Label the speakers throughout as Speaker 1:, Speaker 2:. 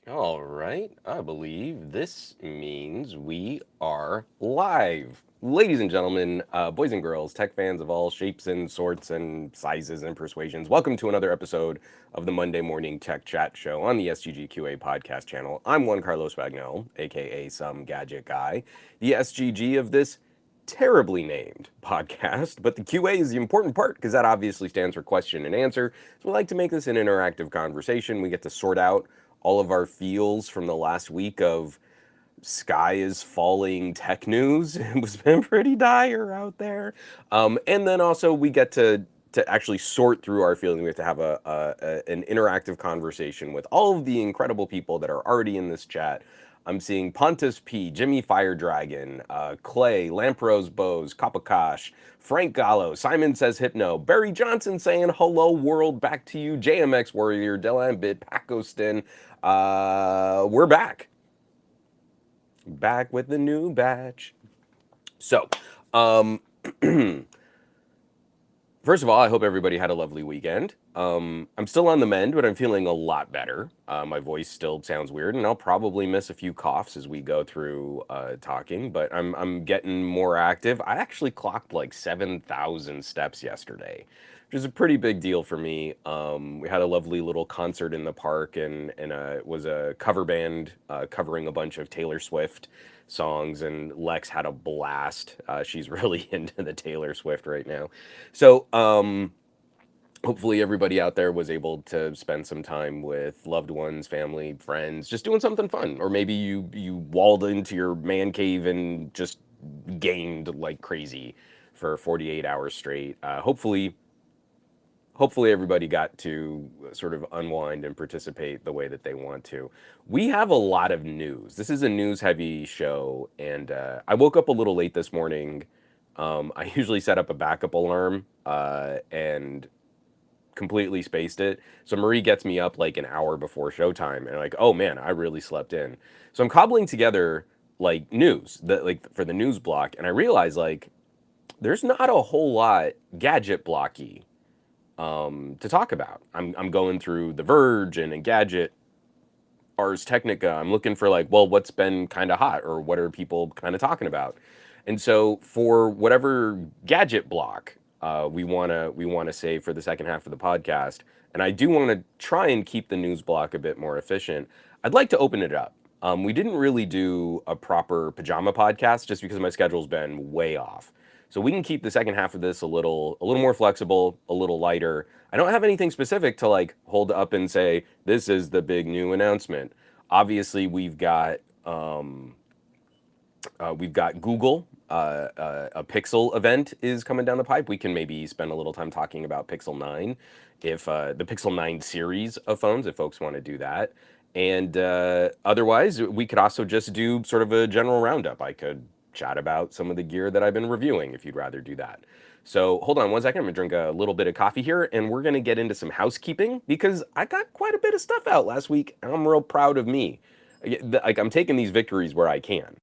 Speaker 1: All right, I believe this means we are live. Ladies and gentlemen, boys and girls, tech fans of all shapes and sorts and sizes and persuasions, welcome to another episode of the Monday Morning Tech Chat Show on the SGGQA podcast channel. I'm Juan Carlos Bagnell, aka some gadget guy, the SGG of this terribly named podcast, but the QA is the important part because that obviously stands for question and answer. So we like to make this an interactive conversation. We get to sort out all of our feels from the last week of sky is falling tech news. It was been pretty dire out there. And then also we get to actually sort through our feelings. We have to have an interactive conversation with all of the incredible people that are already in this chat. I'm seeing Pontus P, Jimmy Fire Dragon, Clay, Lamprose Bose, Kapakash, Frank Gallo, Simon Says Hypno, Barry Johnson saying hello world, back to you, JMX Warrior, Delan Bit, Pacoston. We're back with the new batch. So, um, first of all, I hope everybody had a lovely weekend. I'm still on the mend, but I'm feeling a lot better. My voice still sounds weird, and I'll probably miss a few coughs as we go through talking. But I'm getting more active. I actually clocked like 7,000 steps yesterday, which is a pretty big deal for me. We had a lovely little concert in the park, and it was a cover band covering a bunch of Taylor Swift songs, and Lex had a blast. She's really into the Taylor Swift right now. So, hopefully everybody out there was able to spend some time with loved ones, family, friends, just doing something fun. Or maybe you walled into your man cave and just gamed like crazy for 48 hours straight. Hopefully everybody got to sort of unwind and participate the way that they want to. We have a lot of news. This is a news heavy show, and I woke up a little late this morning. I usually set up a backup alarm and completely spaced it. So Marie gets me up like an hour before showtime, and like, oh man, I really slept in. So I'm cobbling together like news that like for the news block, and I realize like there's not a whole lot gadget blocky to talk about. I'm going through The Verge and Gadget, Ars Technica. I'm looking for like, well, what's been kind of hot or what are people kind of talking about? And so for whatever gadget block we wanna save for the second half of the podcast, and I do want to try and keep the news block a bit more efficient. I'd like to open it up. We didn't really do a proper pajama podcast just because my schedule's been way off. So we can keep the second half of this a little more flexible, a little lighter. I don't have anything specific to like hold up and say this is the big new announcement. Obviously, we've got Google. A Pixel event is coming down the pipe. We can maybe spend a little time talking about Pixel 9, if the Pixel 9 series of phones, if folks want to do that. And otherwise, we could also just do sort of a general roundup. I could chat about some of the gear that I've been reviewing if you'd rather do that. So hold on one second. I'm gonna drink a little bit of coffee here, and we're gonna get into some housekeeping because I got quite a bit of stuff out last week, and I'm real proud of me. Like I'm taking these victories where I can.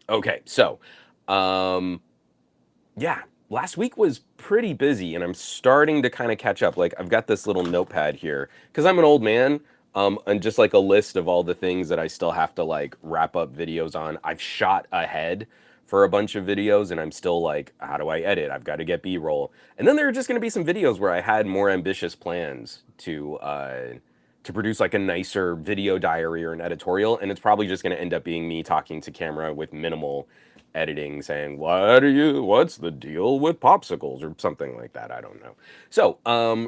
Speaker 1: Okay, so, um, yeah, last week was pretty busy, and I'm starting to kind of catch up. Like, I've got this little notepad here because I'm an old man, and just like a list of all the things that I still have to like wrap up videos on. I've shot ahead for a bunch of videos, and I'm still like, how do I edit? I've got to get B-roll, and then there are just going to be some videos where I had more ambitious plans to produce like a nicer video diary or an editorial, and it's probably just going to end up being me talking to camera with minimal editing, saying what's the deal with popsicles or something like that. I don't know. So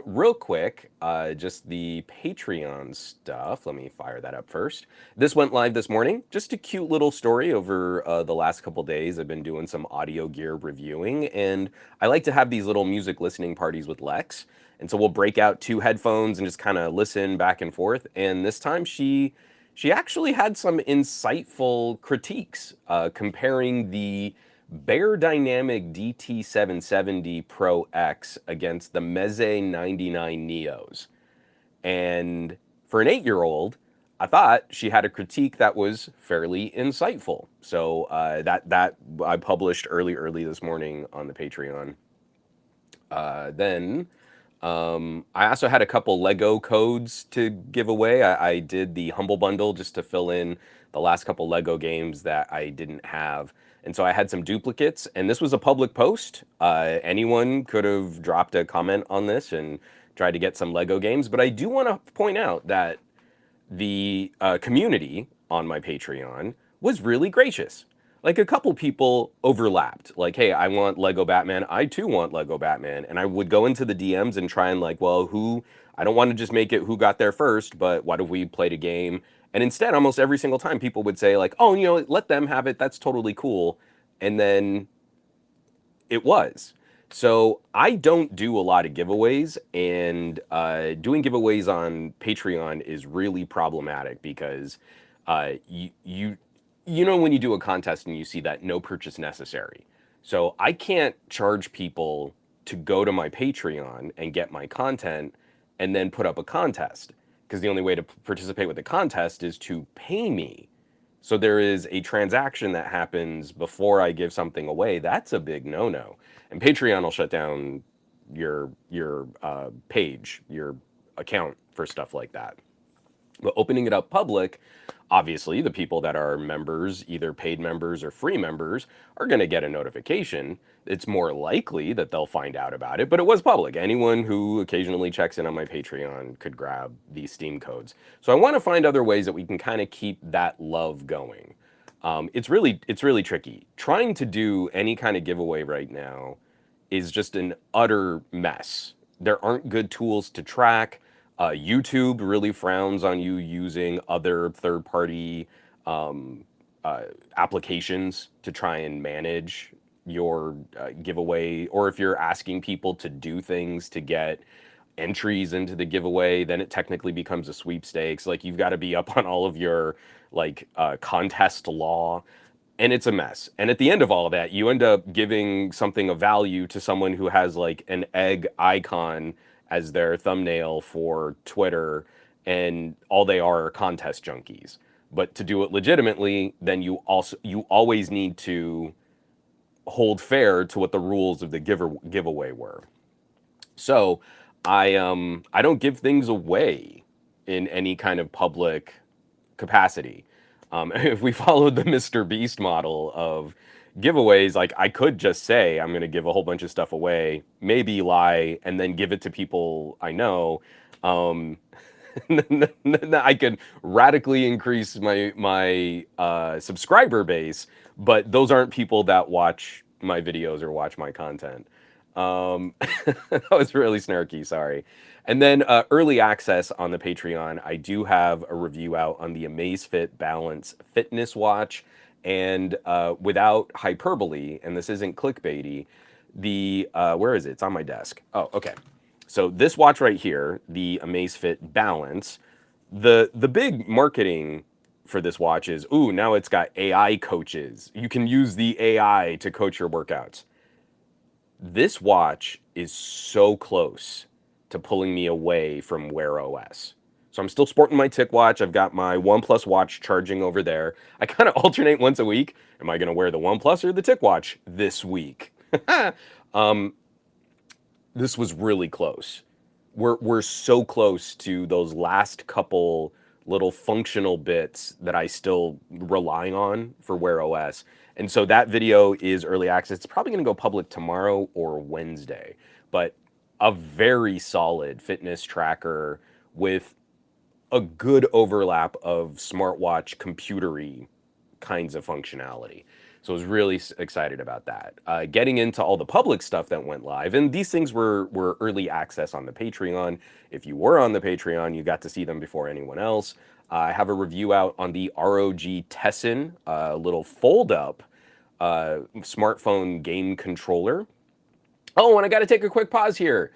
Speaker 1: real quick, just the Patreon stuff. Let me fire that up first. This went live this morning. Just a cute little story. Over the last couple days, I've been doing some audio gear reviewing, and I like to have these little music listening parties with Lex. And so we'll break out two headphones and just kind of listen back and forth. And this time she actually had some insightful critiques comparing the Beyerdynamic DT770 Pro X against the Meze 99 Neos. And for an 8-year-old, I thought she had a critique that was fairly insightful. So that I published early this morning on the Patreon. Then I also had a couple Lego codes to give away. I did the Humble Bundle just to fill in the last couple Lego games that I didn't have. And so I had some duplicates, and this was a public post. Anyone could have dropped a comment on this and tried to get some Lego games. But I do want to point out that the community on my Patreon was really gracious. Like a couple people overlapped. Like, hey, I want Lego Batman. I too want Lego Batman. And I would go into the DMs and try and like, well, who? I don't want to just make it who got there first, but what if we played a game? And instead, almost every single time, people would say like, oh, let them have it. That's totally cool. And then it was. So I don't do a lot of giveaways, and doing giveaways on Patreon is really problematic because you know when you do a contest and you see that no purchase necessary. So I can't charge people to go to my Patreon and get my content and then put up a contest, because the only way to participate with the contest is to pay me. So there is a transaction that happens before I give something away. That's a big no-no. And Patreon will shut down your page, your account for stuff like that. But opening it up public, obviously the people that are members, either paid members or free members, are going to get a notification. It's more likely that they'll find out about it, but it was public. Anyone who occasionally checks in on my Patreon could grab these Steam codes. So I want to find other ways that we can kind of keep that love going. It's really tricky. Trying to do any kind of giveaway right now is just an utter mess. There aren't good tools to track. YouTube really frowns on you using other third-party applications to try and manage your giveaway. Or if you're asking people to do things to get entries into the giveaway, then it technically becomes a sweepstakes. Like you've got to be up on all of your like contest law, and it's a mess. And at the end of all of that, you end up giving something of value to someone who has like an egg icon as their thumbnail for Twitter, and all they are contest junkies. But to do it legitimately, then you always need to hold fair to what the rules of the giveaway were. So I don't give things away in any kind of public capacity. If we followed the Mr. Beast model of giveaways, like I could just say I'm going to give a whole bunch of stuff away, maybe lie, and then give it to people I know. I could radically increase my subscriber base, but those aren't people that watch my videos or watch my content. That was really snarky, sorry. And then early access on the Patreon, I do have a review out on the Amazfit Balance fitness watch. And without hyperbole, and this isn't clickbaity, where is it? It's on my desk. Oh, okay. So this watch right here, the Amazfit Balance, the big marketing for this watch is, ooh, now it's got AI coaches. You can use the AI to coach your workouts. This watch is so close to pulling me away from Wear OS. So I'm still sporting my TicWatch. I've got my OnePlus watch charging over there. I kind of alternate once a week. Am I going to wear the OnePlus or the TicWatch this week? This was really close. We're so close to those last couple little functional bits that I still rely on for Wear OS. And so that video is early access. It's probably going to go public tomorrow or Wednesday. But a very solid fitness tracker with a good overlap of smartwatch computery kinds of functionality. So I was really excited about that. Getting into all the public stuff that went live, and these things were early access on the Patreon. If you were on the Patreon, you got to see them before anyone else. I have a review out on the ROG Tessin, little fold-up smartphone game controller. Oh, and I got to take a quick pause here.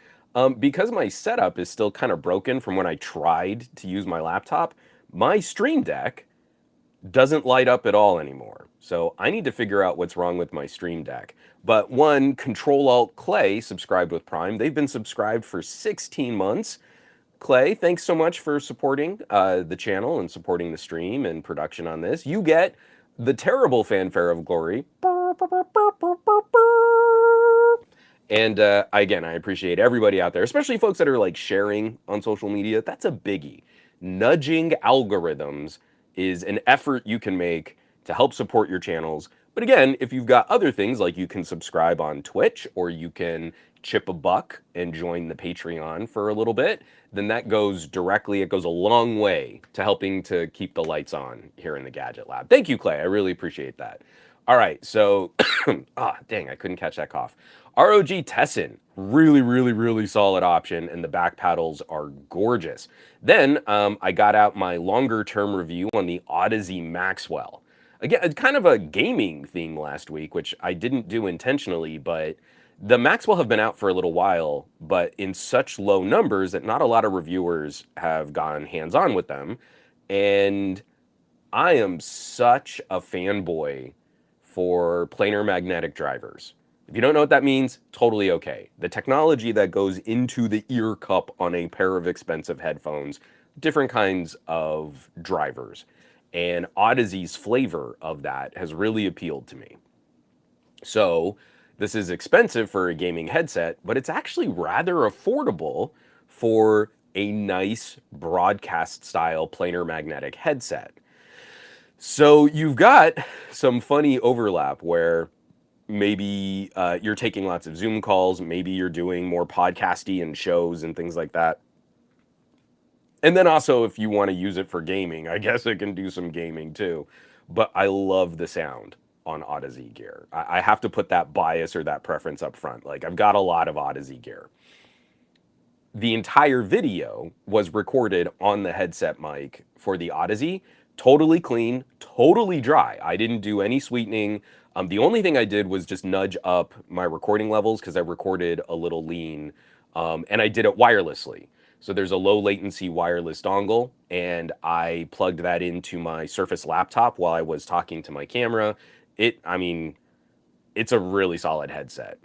Speaker 1: Because my setup is still kind of broken from when I tried to use my laptop, my Stream Deck doesn't light up at all anymore. So I need to figure out what's wrong with my Stream Deck. But one, Control Alt Clay subscribed with Prime. They've been subscribed for 16 months. Clay, thanks so much for supporting the channel and supporting the stream and production on this. You get the terrible fanfare of glory. And again, I appreciate everybody out there, especially folks that are like sharing on social media. That's a biggie. Nudging algorithms is an effort you can make to help support your channels. But again, if you've got other things like you can subscribe on Twitch or you can chip a buck and join the Patreon for a little bit, then that goes directly, it goes a long way to helping to keep the lights on here in the Gadget Lab. Thank you, Clay. I really appreciate that. All right, so, dang, I couldn't catch that cough. ROG Tessin, really, really, really solid option, and the back paddles are gorgeous. Then I got out my longer term review on the Odyssey Maxwell. Again, kind of a gaming theme last week, which I didn't do intentionally, but the Maxwell have been out for a little while, but in such low numbers that not a lot of reviewers have gone hands-on with them. And I am such a fanboy for planar magnetic drivers. If you don't know what that means, totally okay. The technology that goes into the ear cup on a pair of expensive headphones, different kinds of drivers. And Odyssey's flavor of that has really appealed to me. So this is expensive for a gaming headset, but it's actually rather affordable for a nice broadcast style planar magnetic headset. So you've got some funny overlap where maybe you're taking lots of Zoom calls, maybe you're doing more podcasty and shows and things like that. And then also if you want to use it for gaming, I guess it can do some gaming too. But I love the sound on Odyssey gear. I have to put that bias or that preference up front. Like I've got a lot of Odyssey gear. The entire video was recorded on the headset mic for the Odyssey. Totally clean, totally dry. I didn't do any sweetening. The only thing I did was just nudge up my recording levels because I recorded a little lean, and I did it wirelessly. So there's a low latency wireless dongle, and I plugged that into my Surface laptop while I was talking to my camera. I mean, it's a really solid headset.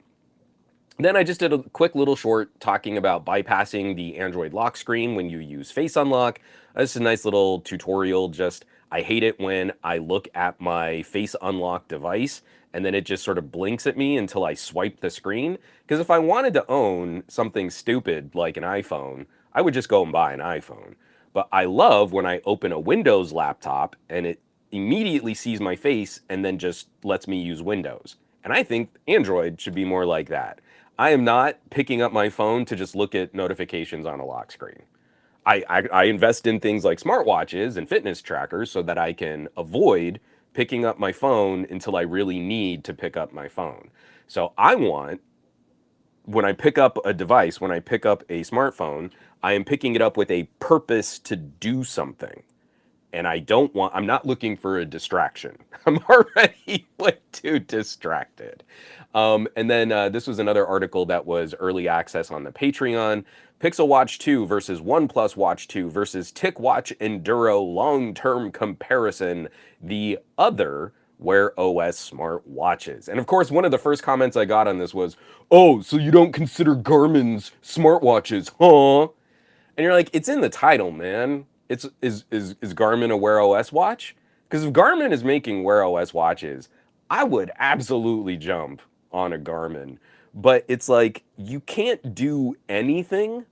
Speaker 1: Then I just did a quick little short talking about bypassing the Android lock screen when you use Face Unlock. This is a nice little tutorial. Just, I hate it when I look at my Face Unlock device and then it just sort of blinks at me until I swipe the screen. Because if I wanted to own something stupid like an iPhone, I would just go and buy an iPhone. But I love when I open a Windows laptop and it immediately sees my face and then just lets me use Windows. And I think Android should be more like that. I am not picking up my phone to just look at notifications on a lock screen. I invest in things like smartwatches and fitness trackers so that I can avoid picking up my phone until I really need to pick up my phone. So I want, when I pick up a device, when I pick up a smartphone, I am picking it up with a purpose to do something. And I'm not looking for a distraction. I'm already way too distracted. And then this was another article that was early access on the Patreon. Pixel Watch 2 versus OnePlus Watch 2 versus TicWatch Enduro long-term comparison, the other Wear OS smart watches. And of course, one of the first comments I got on this was, "Oh, so you don't consider Garmin's smartwatches, huh?" And you're like, it's in the title, man. Is Garmin a Wear OS watch? Because if Garmin is making Wear OS watches, I would absolutely jump on a Garmin. But it's like you can't do anything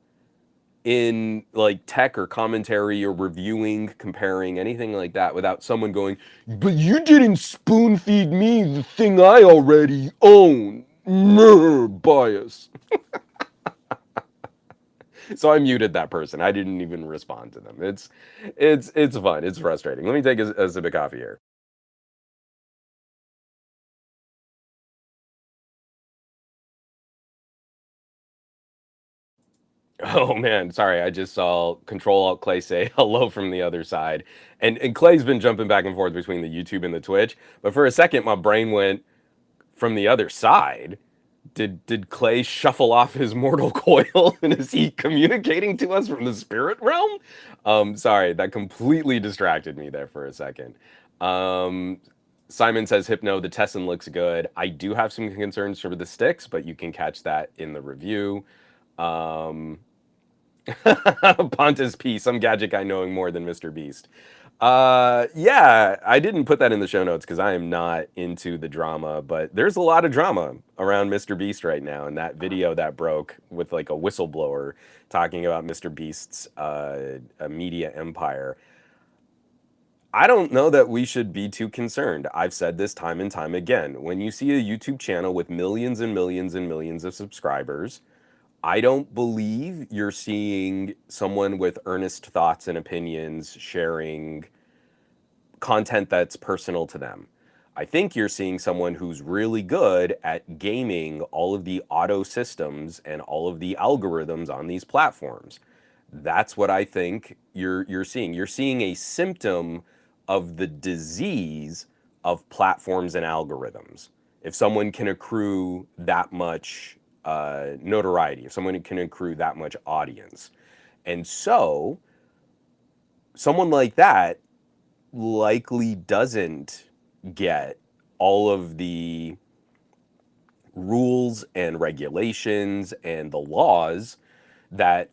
Speaker 1: in like tech or commentary or reviewing, comparing, anything like that without someone going, "But you didn't spoon feed me the thing I already own." Bias. So I muted that person. I didn't even respond to them. It's fun. It's frustrating. Let me take a sip of coffee here. Oh man, sorry. I just saw Control Alt Clay say hello from the other side. And Clay's been jumping back and forth between the YouTube and the Twitch. But for a second, my brain went from the other side. Did Clay shuffle off his mortal coil and is he communicating to us from the spirit realm? Sorry, that completely distracted me there for a second. Simon says, Hypno, the Tessin looks good. I do have some concerns for the sticks, but you can catch that in the review. Pontus P, some gadget guy knowing more than Mr. Beast. Yeah, I didn't put that in the show notes because I am not into the drama, but there's a lot of drama around Mr. Beast right now. And that video that broke with like a whistleblower talking about Mr. Beast's media empire. I don't know that we should be too concerned. I've said this time and time again. When you see a YouTube channel with millions and millions and millions of subscribers, I don't believe you're seeing someone with earnest thoughts and opinions sharing content that's personal to them. I think you're seeing someone who's really good at gaming all of the auto systems and all of the algorithms on these platforms. That's what I think you're seeing. You're seeing a symptom of the disease of platforms and algorithms. If someone can accrue that much notoriety, if someone can accrue that much audience. And so, someone like that likely doesn't get all of the rules and regulations and the laws that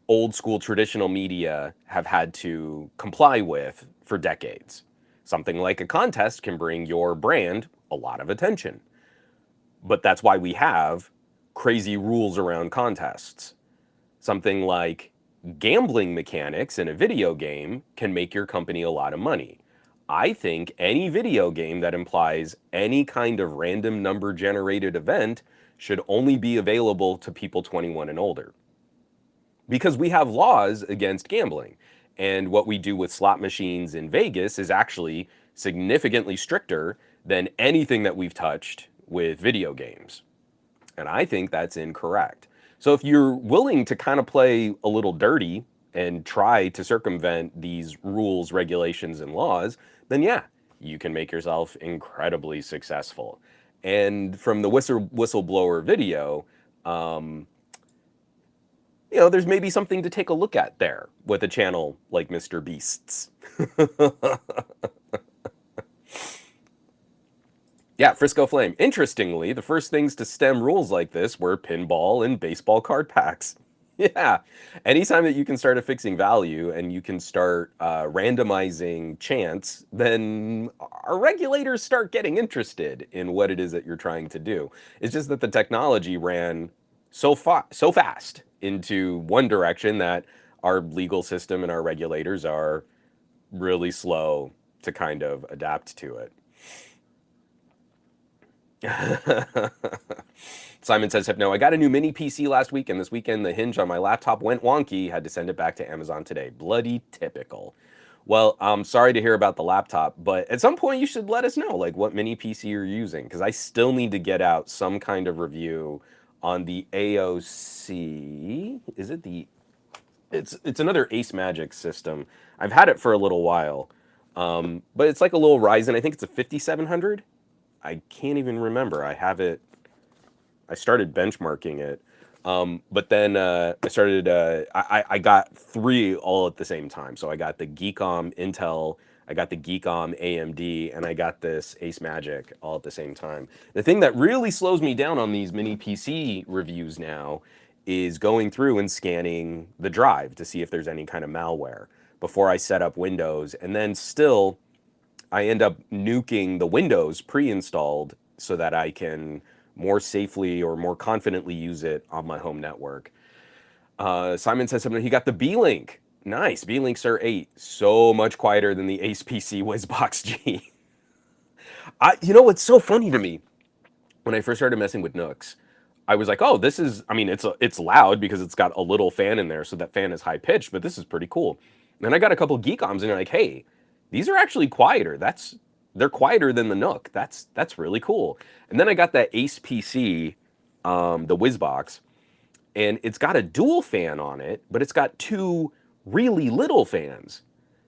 Speaker 1: old school traditional media have had to comply with for decades. Something like a contest can bring your brand a lot of attention. But that's why we have crazy rules around contests. Something like gambling mechanics in a video game can make your company a lot of money. I think any video game that implies any kind of random number generated event should only be available to people 21 and older. Because we have laws against gambling. And what we do with slot machines in Vegas is actually significantly stricter than anything that we've touched with video games. And I think that's incorrect. So if you're willing to kind of play a little dirty and try to circumvent these rules, regulations, and laws, then yeah, you can make yourself incredibly successful. And from the whistleblower video, there's maybe something to take a look at there with a channel like Mr. Beast's. Yeah, Frisco Flame. Interestingly, the first things to stem rules like this were pinball and baseball card packs. Yeah, anytime that you can start affixing value and you can start randomizing chance, then our regulators start getting interested in what it is that you're trying to do. It's just that the technology ran so fast into one direction that our legal system and our regulators are really slow to kind of adapt to it. Simon says, no, I got a new mini PC last week, and this weekend the hinge on my laptop went wonky. Had to send it back to Amazon today. Bloody typical. Well, I'm sorry to hear about the laptop, but at some point you should let us know, like, what mini PC you're using, because I still need to get out some kind of review on the AOC. Is it the... It's another Ace Magic system. I've had it for a little while, but it's like a little Ryzen. I think it's a 5700. I can't even remember. I have it. I started benchmarking it, but then I started. I got three all at the same time. So I got the Geekom Intel, I got the Geekom AMD, and I got this Ace Magic all at the same time. The thing that really slows me down on these mini PC reviews now is going through and scanning the drive to see if there's any kind of malware before I set up Windows, and then still I end up nuking the Windows pre-installed so that I can more safely or more confidently use it on my home network. Simon says something. He got the B-Link. Nice. B-Link Sir 8. So much quieter than the Ace PC WizBox G. What's so funny to me? When I first started messing with Nooks, I was like, oh, this is, it's loud because it's got a little fan in there, so that fan is high pitched, but this is pretty cool. And then I got a couple Geekoms and they're like, hey, these are actually quieter. They're quieter than the Nook. That's really cool. And then I got that Ace PC, the WizBox, and it's got a dual fan on it, but it's got two really little fans.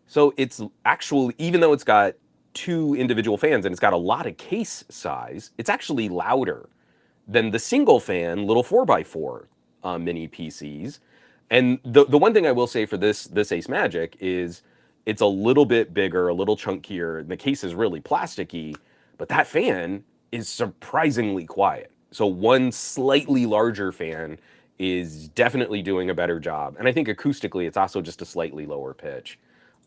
Speaker 1: So it's actually, even though it's got two individual fans and it's got a lot of case size, it's actually louder than the single fan little 4x4 mini PCs. And the one thing I will say for this Ace Magic is it's a little bit bigger, a little chunkier. The case is really plasticky, but that fan is surprisingly quiet. So one slightly larger fan is definitely doing a better job. And I think acoustically, it's also just a slightly lower pitch.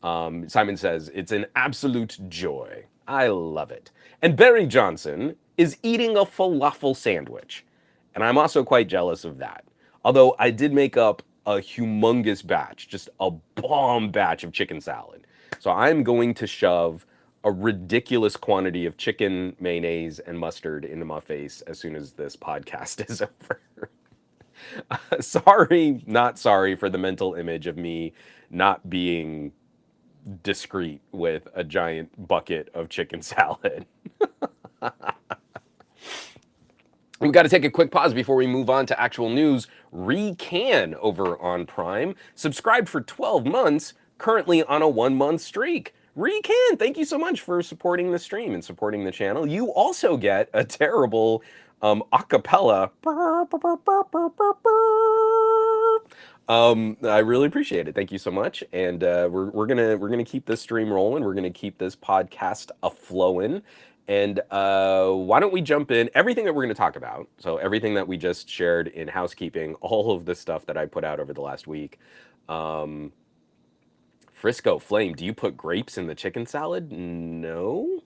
Speaker 1: Simon says, it's an absolute joy. I love it. And Barry Johnson is eating a falafel sandwich. And I'm also quite jealous of that. Although I did make up a humongous batch, just a bomb batch of chicken salad. So I'm going to shove a ridiculous quantity of chicken, mayonnaise, and mustard into my face as soon as this podcast is over. Sorry, not sorry for the mental image of me not being discreet with a giant bucket of chicken salad. We've got to take a quick pause before we move on to actual news. Recan over on Prime, subscribed for 12 months, currently on a 1-month streak. Recan, thank you so much for supporting the stream and supporting the channel. You also get a terrible acapella. I really appreciate it. Thank you so much. And we're gonna keep this stream rolling. We're gonna keep this podcast a-flowing. And why don't we jump in? Everything that we're going to talk about, so everything that we just shared in housekeeping, all of the stuff that I put out over the last week. Frisco Flame, do you put grapes in the chicken salad? No,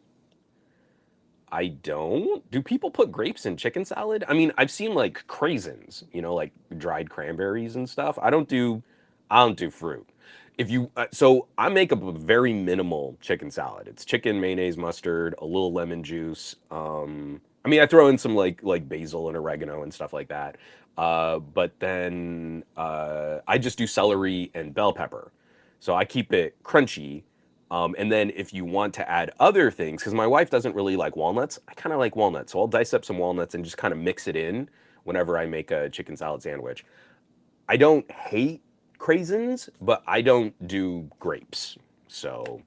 Speaker 1: I don't. Do people put grapes in chicken salad? I mean, I've seen like craisins, you know, like dried cranberries and stuff. I don't do fruit. If you so I make a very minimal chicken salad. It's chicken, mayonnaise, mustard, a little lemon juice. I mean, I throw in some like basil and oregano and stuff like that. But then I just do celery and bell pepper. So I keep it crunchy. And then if you want to add other things, because my wife doesn't really like walnuts, I kind of like walnuts. So I'll dice up some walnuts and just kind of mix it in whenever I make a chicken salad sandwich. I don't hate craisins, but I don't do grapes. So,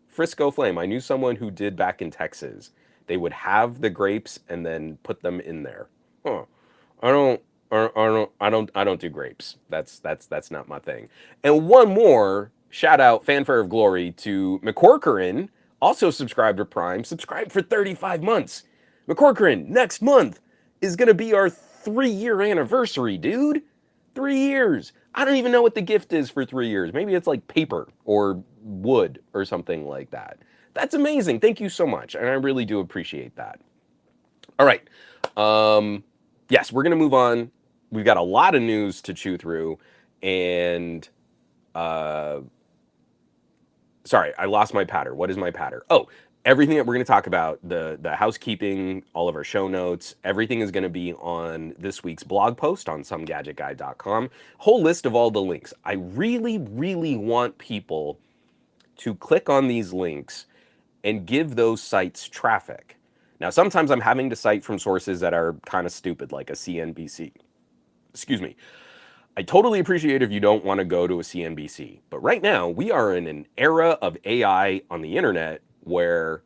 Speaker 1: Frisco Flame. I knew someone who did back in Texas. They would have the grapes and then put them in there. I don't do grapes. That's not my thing. And one more shout out, fanfare of glory to McCorcoran, also subscribed to Prime, subscribed for 35 months. McCorcoran, next month is gonna be our 3-year anniversary, dude. 3 years. I don't even know what the gift is for 3 years. Maybe it's like paper or wood or something like that. That's amazing. Thank you so much. And I really do appreciate that. All right. Yes, we're going to move on. We've got a lot of news to chew through. And sorry, I lost my patter. What is my patter? Oh, everything that we're going to talk about, the housekeeping, all of our show notes, everything is going to be on this week's blog post on somegadgetguy.com. Whole list of all the links. I really, really want people to click on these links and give those sites traffic. Now, sometimes I'm having to cite from sources that are kind of stupid, like a CNBC. Excuse me. I totally appreciate if you don't want to go to a CNBC, but right now we are in an era of AI on the internet where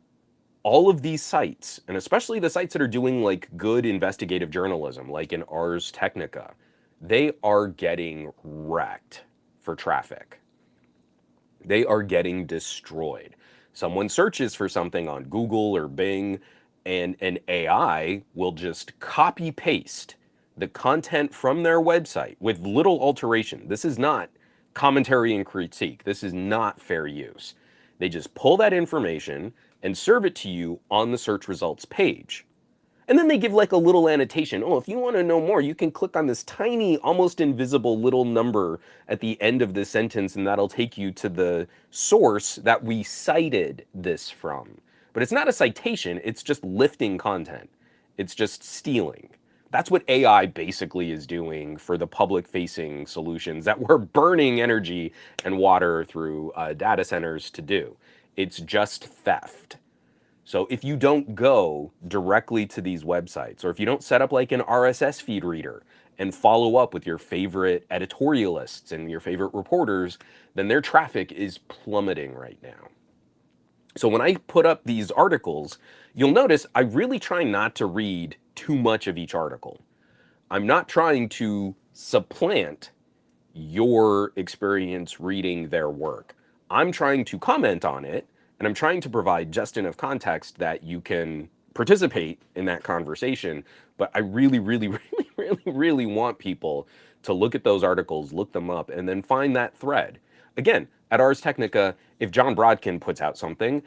Speaker 1: all of these sites, and especially the sites that are doing like good investigative journalism, like in Ars Technica, they are getting wrecked for traffic. They are getting destroyed. Someone searches for something on Google or Bing, and an AI will just copy paste the content from their website with little alteration. This is not commentary and critique. This is not fair use. They just pull that information and serve it to you on the search results page. And then they give like a little annotation. Oh, if you want to know more, you can click on this tiny, almost invisible little number at the end of this sentence, and that'll take you to the source that we cited this from. But it's not a citation, it's just lifting content. It's just stealing. That's what AI basically is doing for the public-facing solutions that we're burning energy and water through data centers to do. It's just theft. So if you don't go directly to these websites, or if you don't set up like an RSS feed reader and follow up with your favorite editorialists and your favorite reporters, then their traffic is plummeting right now. So when I put up these articles, you'll notice I really try not to read too much of each article. I'm not trying to supplant your experience reading their work. I'm trying to comment on it, and I'm trying to provide just enough context that you can participate in that conversation. But I really, really, really, really, really want people to look at those articles, look them up, and then find that thread. Again, at Ars Technica, if John Brodkin puts out something,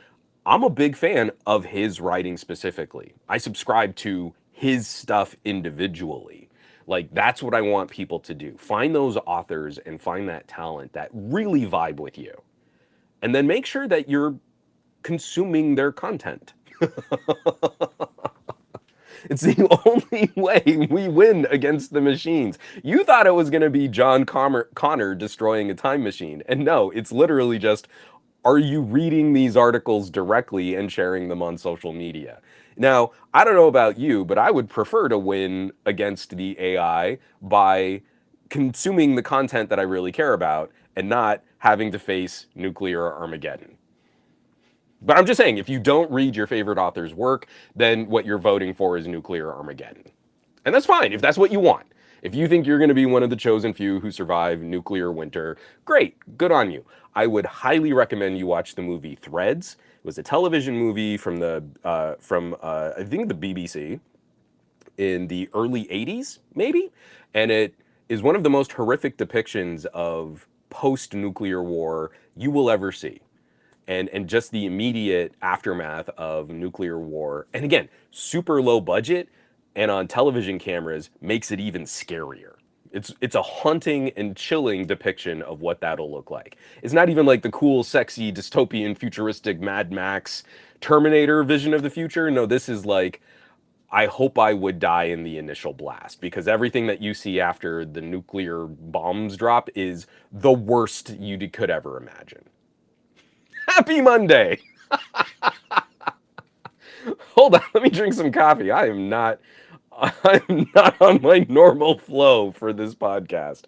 Speaker 1: I'm a big fan of his writing specifically. I subscribe to his stuff individually. Like, that's what I want people to do. Find those authors and find that talent that really vibe with you. And then make sure that you're consuming their content. It's the only way we win against the machines. You thought it was going to be John Connor destroying a time machine. And no, it's literally just, are you reading these articles directly and sharing them on social media? Now, I don't know about you, but I would prefer to win against the AI by consuming the content that I really care about and not having to face nuclear Armageddon. But I'm just saying, if you don't read your favorite author's work, then what you're voting for is nuclear Armageddon. And that's fine if that's what you want. If you think you're going to be one of the chosen few who survive nuclear winter, great, good on you. I would highly recommend you watch the movie Threads. It was a television movie from I think the BBC in the early 80s, maybe, and it is one of the most horrific depictions of post-nuclear war you will ever see. And just the immediate aftermath of nuclear war. And again, super low budget and on television cameras makes it even scarier. It's a haunting and chilling depiction of what that'll look like. It's not even like the cool, sexy, dystopian, futuristic Mad Max Terminator vision of the future. No, this is like, I hope I would die in the initial blast, because everything that you see after the nuclear bombs drop is the worst you could ever imagine. Happy Monday. Hold on, let me drink some coffee. I'm not on my normal flow for this podcast.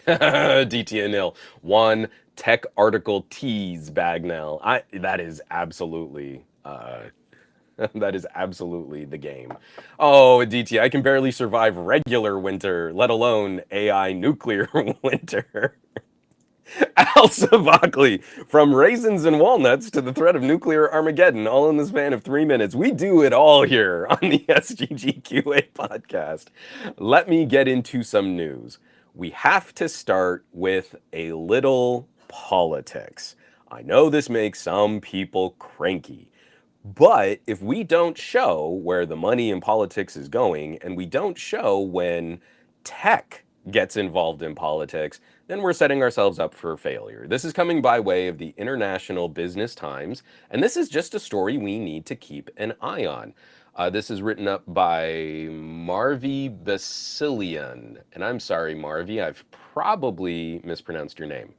Speaker 1: DTNL. One tech article tease, Bagnell. That is absolutely that is absolutely the game. Oh, DT, I can barely survive regular winter, let alone AI nuclear winter. Al Savakli, from raisins and walnuts to the threat of nuclear Armageddon, all in the span of 3 minutes. We do it all here on the SGGQA podcast. Let me get into some news. We have to start with a little politics. I know this makes some people cranky. But if we don't show where the money in politics is going, and we don't show when tech gets involved in politics, then we're setting ourselves up for failure. This is coming by way of the International Business Times, and this is just a story we need to keep an eye on. This is written up by Marvi Basilian, and I'm sorry, Marvi, I've probably mispronounced your name.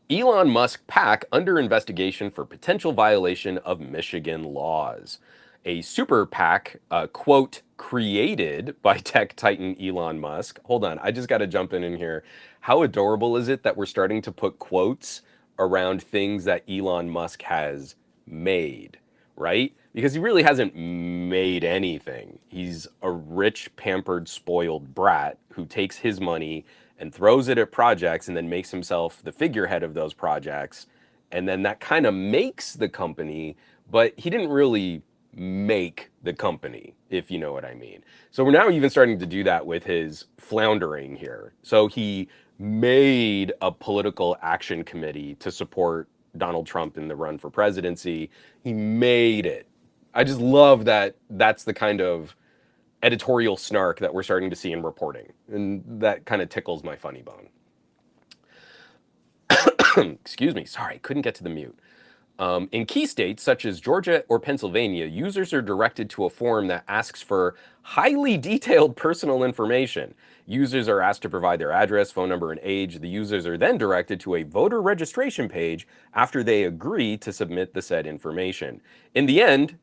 Speaker 1: Elon Musk PAC under investigation for potential violation of Michigan laws. A super PAC, quote, created by tech titan Elon Musk. Hold on, I just got to jump in here. How adorable is it that we're starting to put quotes around things that Elon Musk has made, right? Because he really hasn't made anything. He's a rich, pampered, spoiled brat who takes his money and throws it at projects and then makes himself the figurehead of those projects. And then that kind of makes the company, but he didn't really make the company, if you know what I mean. So we're now even starting to do that with his floundering here. So he made a political action committee to support Donald Trump in the run for presidency. He made it. I just love that that's the kind of editorial snark that we're starting to see in reporting. And that kind of tickles my funny bone. Excuse me, sorry, couldn't get to the mute. In key states such as Georgia or Pennsylvania, users are directed to a form that asks for highly detailed personal information. Users are asked to provide their address, phone number, and age. The users are then directed to a voter registration page after they agree to submit the said information. In the end,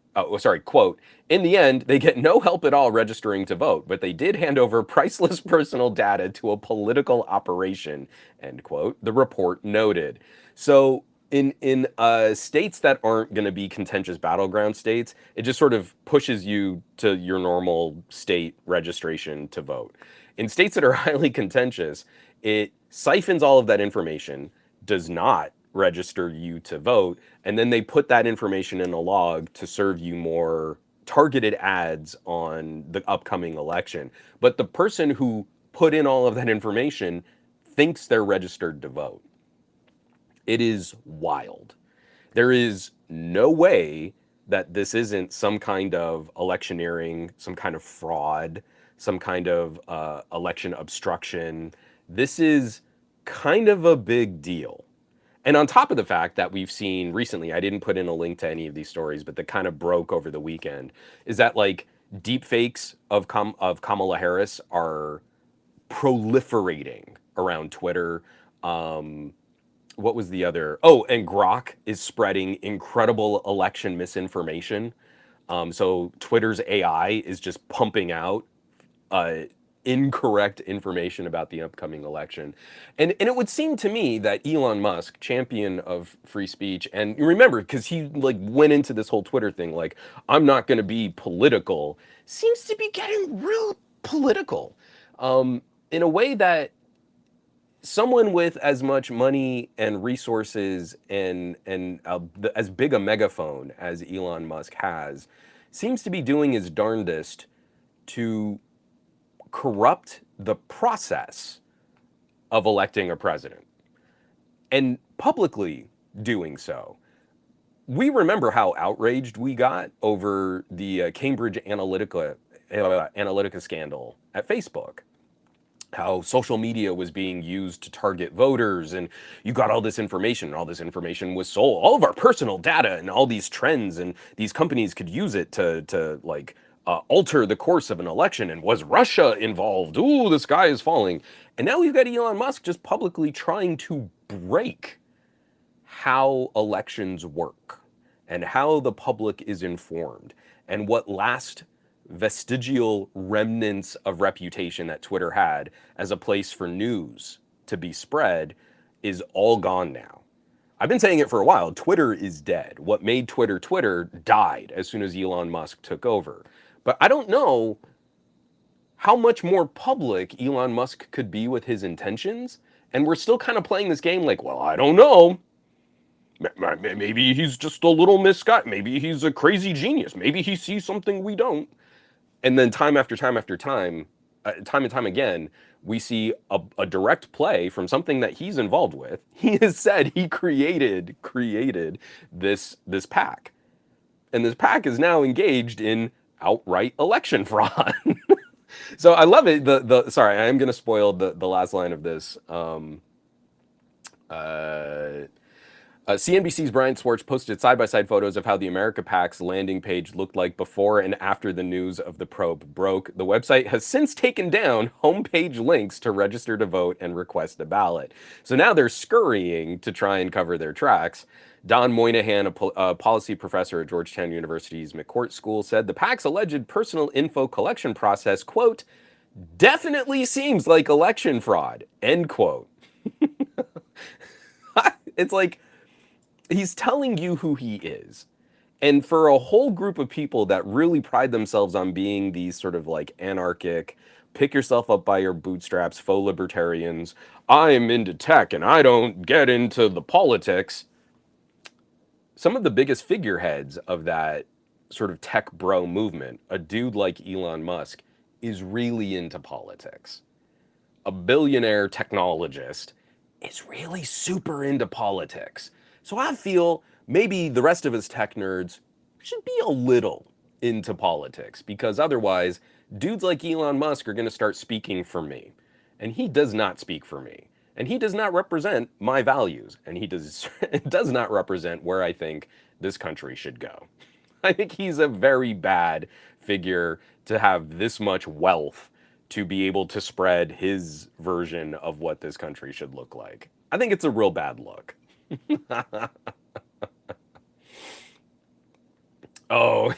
Speaker 1: quote, in the end, they get no help at all registering to vote, but they did hand over priceless personal data to a political operation, end quote, the report noted. So in states that aren't going to be contentious battleground states, it just sort of pushes you to your normal state registration to vote. In states that are highly contentious, it siphons all of that information, does not register you to vote, and then they put that information in a log to serve you more targeted ads on the upcoming election. But the person who put in all of that information thinks they're registered to vote. It is wild. There is no way that this isn't some kind of electioneering, some kind of fraud, some kind of election obstruction. This is kind of a big deal. And on top of the fact that we've seen recently, I didn't put in a link to any of these stories, but that kind of broke over the weekend, is that like deep fakes of Kamala Harris are proliferating around Twitter. What was the other? Oh, and Grok is spreading incredible election misinformation. So Twitter's AI is just pumping out incorrect information about the upcoming election. And it would seem to me that Elon Musk, champion of free speech, and you remember, because he like went into this whole Twitter thing like, I'm not going to be political, seems to be getting real political in a way that someone with as much money and resources and as big a megaphone as Elon Musk has seems to be doing his darndest to corrupt the process of electing a president, and publicly doing so. We remember how outraged we got over the Cambridge Analytica scandal at Facebook. How social media was being used to target voters, and you got all this information, and all this information was sold, all of our personal data and all these trends, and these companies could use it to like alter the course of an election. And was Russia involved? Ooh, the sky is falling. And now we've got Elon Musk just publicly trying to break how elections work and how the public is informed, and what last vestigial remnants of reputation that Twitter had as a place for news to be spread is all gone now. I've been saying it for a while. Twitter is dead. What made Twitter Twitter died as soon as Elon Musk took over. But I don't know how much more public Elon Musk could be with his intentions. And we're still kind of playing this game like, well, I don't know. Maybe he's just a little misguided. Maybe he's a crazy genius. Maybe he sees something we don't. And then time after time after time, time and time again, we see a direct play from something that he's involved with. He has said he created this PAC. And this PAC is now engaged in outright election fraud. So I love it. Sorry, I am going to spoil the last line of this. CNBC's Brian Schwartz posted side-by-side photos of how the America PAC's landing page looked like before and after the news of the probe broke. The website has since taken down homepage links to register to vote and request a ballot. So now they're scurrying to try and cover their tracks. Don Moynihan, a policy professor at Georgetown University's McCourt School, said the PAC's alleged personal info collection process, quote, definitely seems like election fraud, end quote. It's like, he's telling you who he is. And for a whole group of people that really pride themselves on being these sort of like anarchic, pick yourself up by your bootstraps, faux libertarians, I'm into tech and I don't get into the politics. Some of the biggest figureheads of that sort of tech bro movement, a dude like Elon Musk, is really into politics. A billionaire technologist is really super into politics. So I feel maybe the rest of us tech nerds should be a little into politics, because otherwise dudes like Elon Musk are going to start speaking for me. And he does not speak for me. And he does not represent my values. And he does not represent where I think this country should go. I think he's a very bad figure to have this much wealth to be able to spread his version of what this country should look like. I think it's a real bad look. Oh,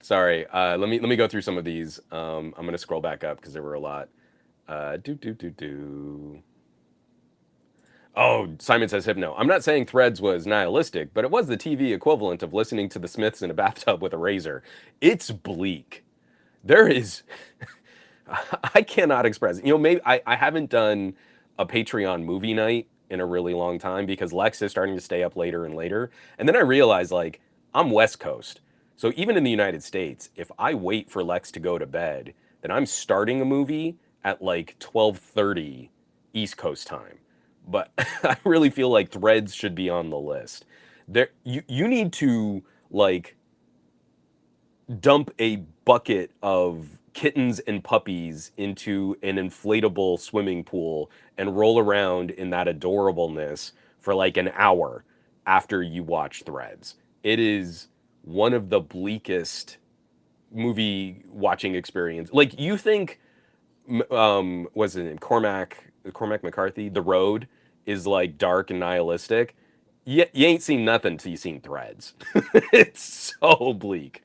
Speaker 1: sorry. Let me go through some of these. I'm gonna scroll back up because there were a lot. Oh, Simon says Hypno. I'm not saying Threads was nihilistic, but it was the TV equivalent of listening to the Smiths in a bathtub with a razor. It's bleak. There is, I cannot express. You know, maybe I haven't done a Patreon movie night in a really long time because Lex is starting to stay up later and later. And then I realized, like, I'm West Coast. So even in the United States, if I wait for Lex to go to bed, then I'm starting a movie at like 12:30 East Coast time. But I really feel like Threads should be on the list. There, you need to like dump a bucket of kittens and puppies into an inflatable swimming pool and roll around in that adorableness for like an hour after you watch Threads. It is one of the bleakest movie watching experience. Like you think, what's his name, Cormac McCarthy, The Road is like dark and nihilistic. You ain't seen nothing till you seen Threads. It's so bleak.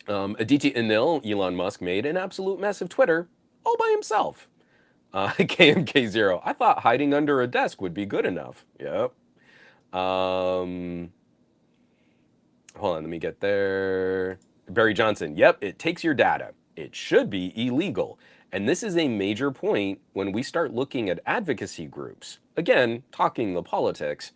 Speaker 1: Aditya Anil, Elon Musk made an absolute mess of Twitter all by himself. KMK0. I thought hiding under a desk would be good enough. Yep. Hold on, let me get there. Barry Johnson. Yep, it takes your data. It should be illegal. And this is a major point when we start looking at advocacy groups. Again, talking the politics.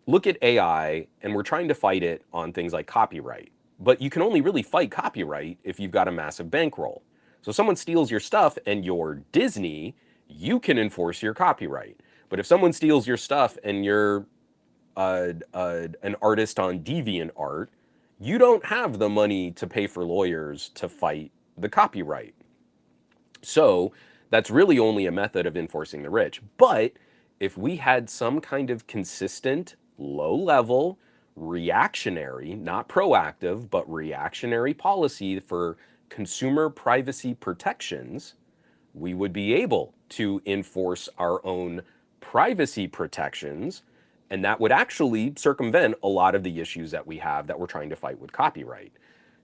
Speaker 1: Look at AI, and we're trying to fight it on things like copyright. But you can only really fight copyright if you've got a massive bankroll. So if someone steals your stuff and you're Disney, you can enforce your copyright. But if someone steals your stuff and you're an artist on DeviantArt, you don't have the money to pay for lawyers to fight the copyright. So that's really only a method of enforcing the rich. But if we had some kind of consistent, low level, reactionary, not proactive, but reactionary policy for consumer privacy protections, we would be able to enforce our own privacy protections. And that would actually circumvent a lot of the issues that we have that we're trying to fight with copyright.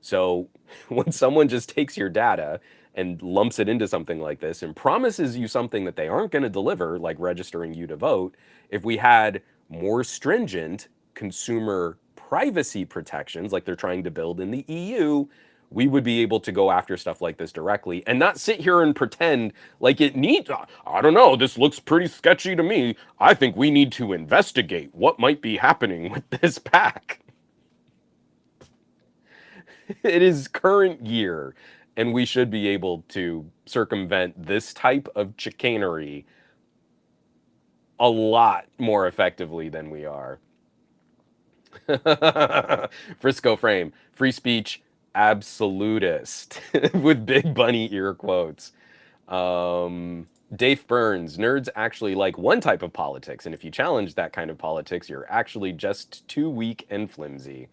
Speaker 1: So when someone just takes your data and lumps it into something like this and promises you something that they aren't going to deliver, like registering you to vote, if we had more stringent consumer privacy protections like they're trying to build in the EU, we would be able to go after stuff like this directly and not sit here and pretend like it needs, I don't know, this looks pretty sketchy to me. I think we need to investigate what might be happening with this PAC. It is current year, and we should be able to circumvent this type of chicanery a lot more effectively than we are. Frisco Frame, free speech absolutist with big bunny ear quotes. Dave Burns, nerds actually like one type of politics, and if you challenge that kind of politics, you're actually just too weak and flimsy.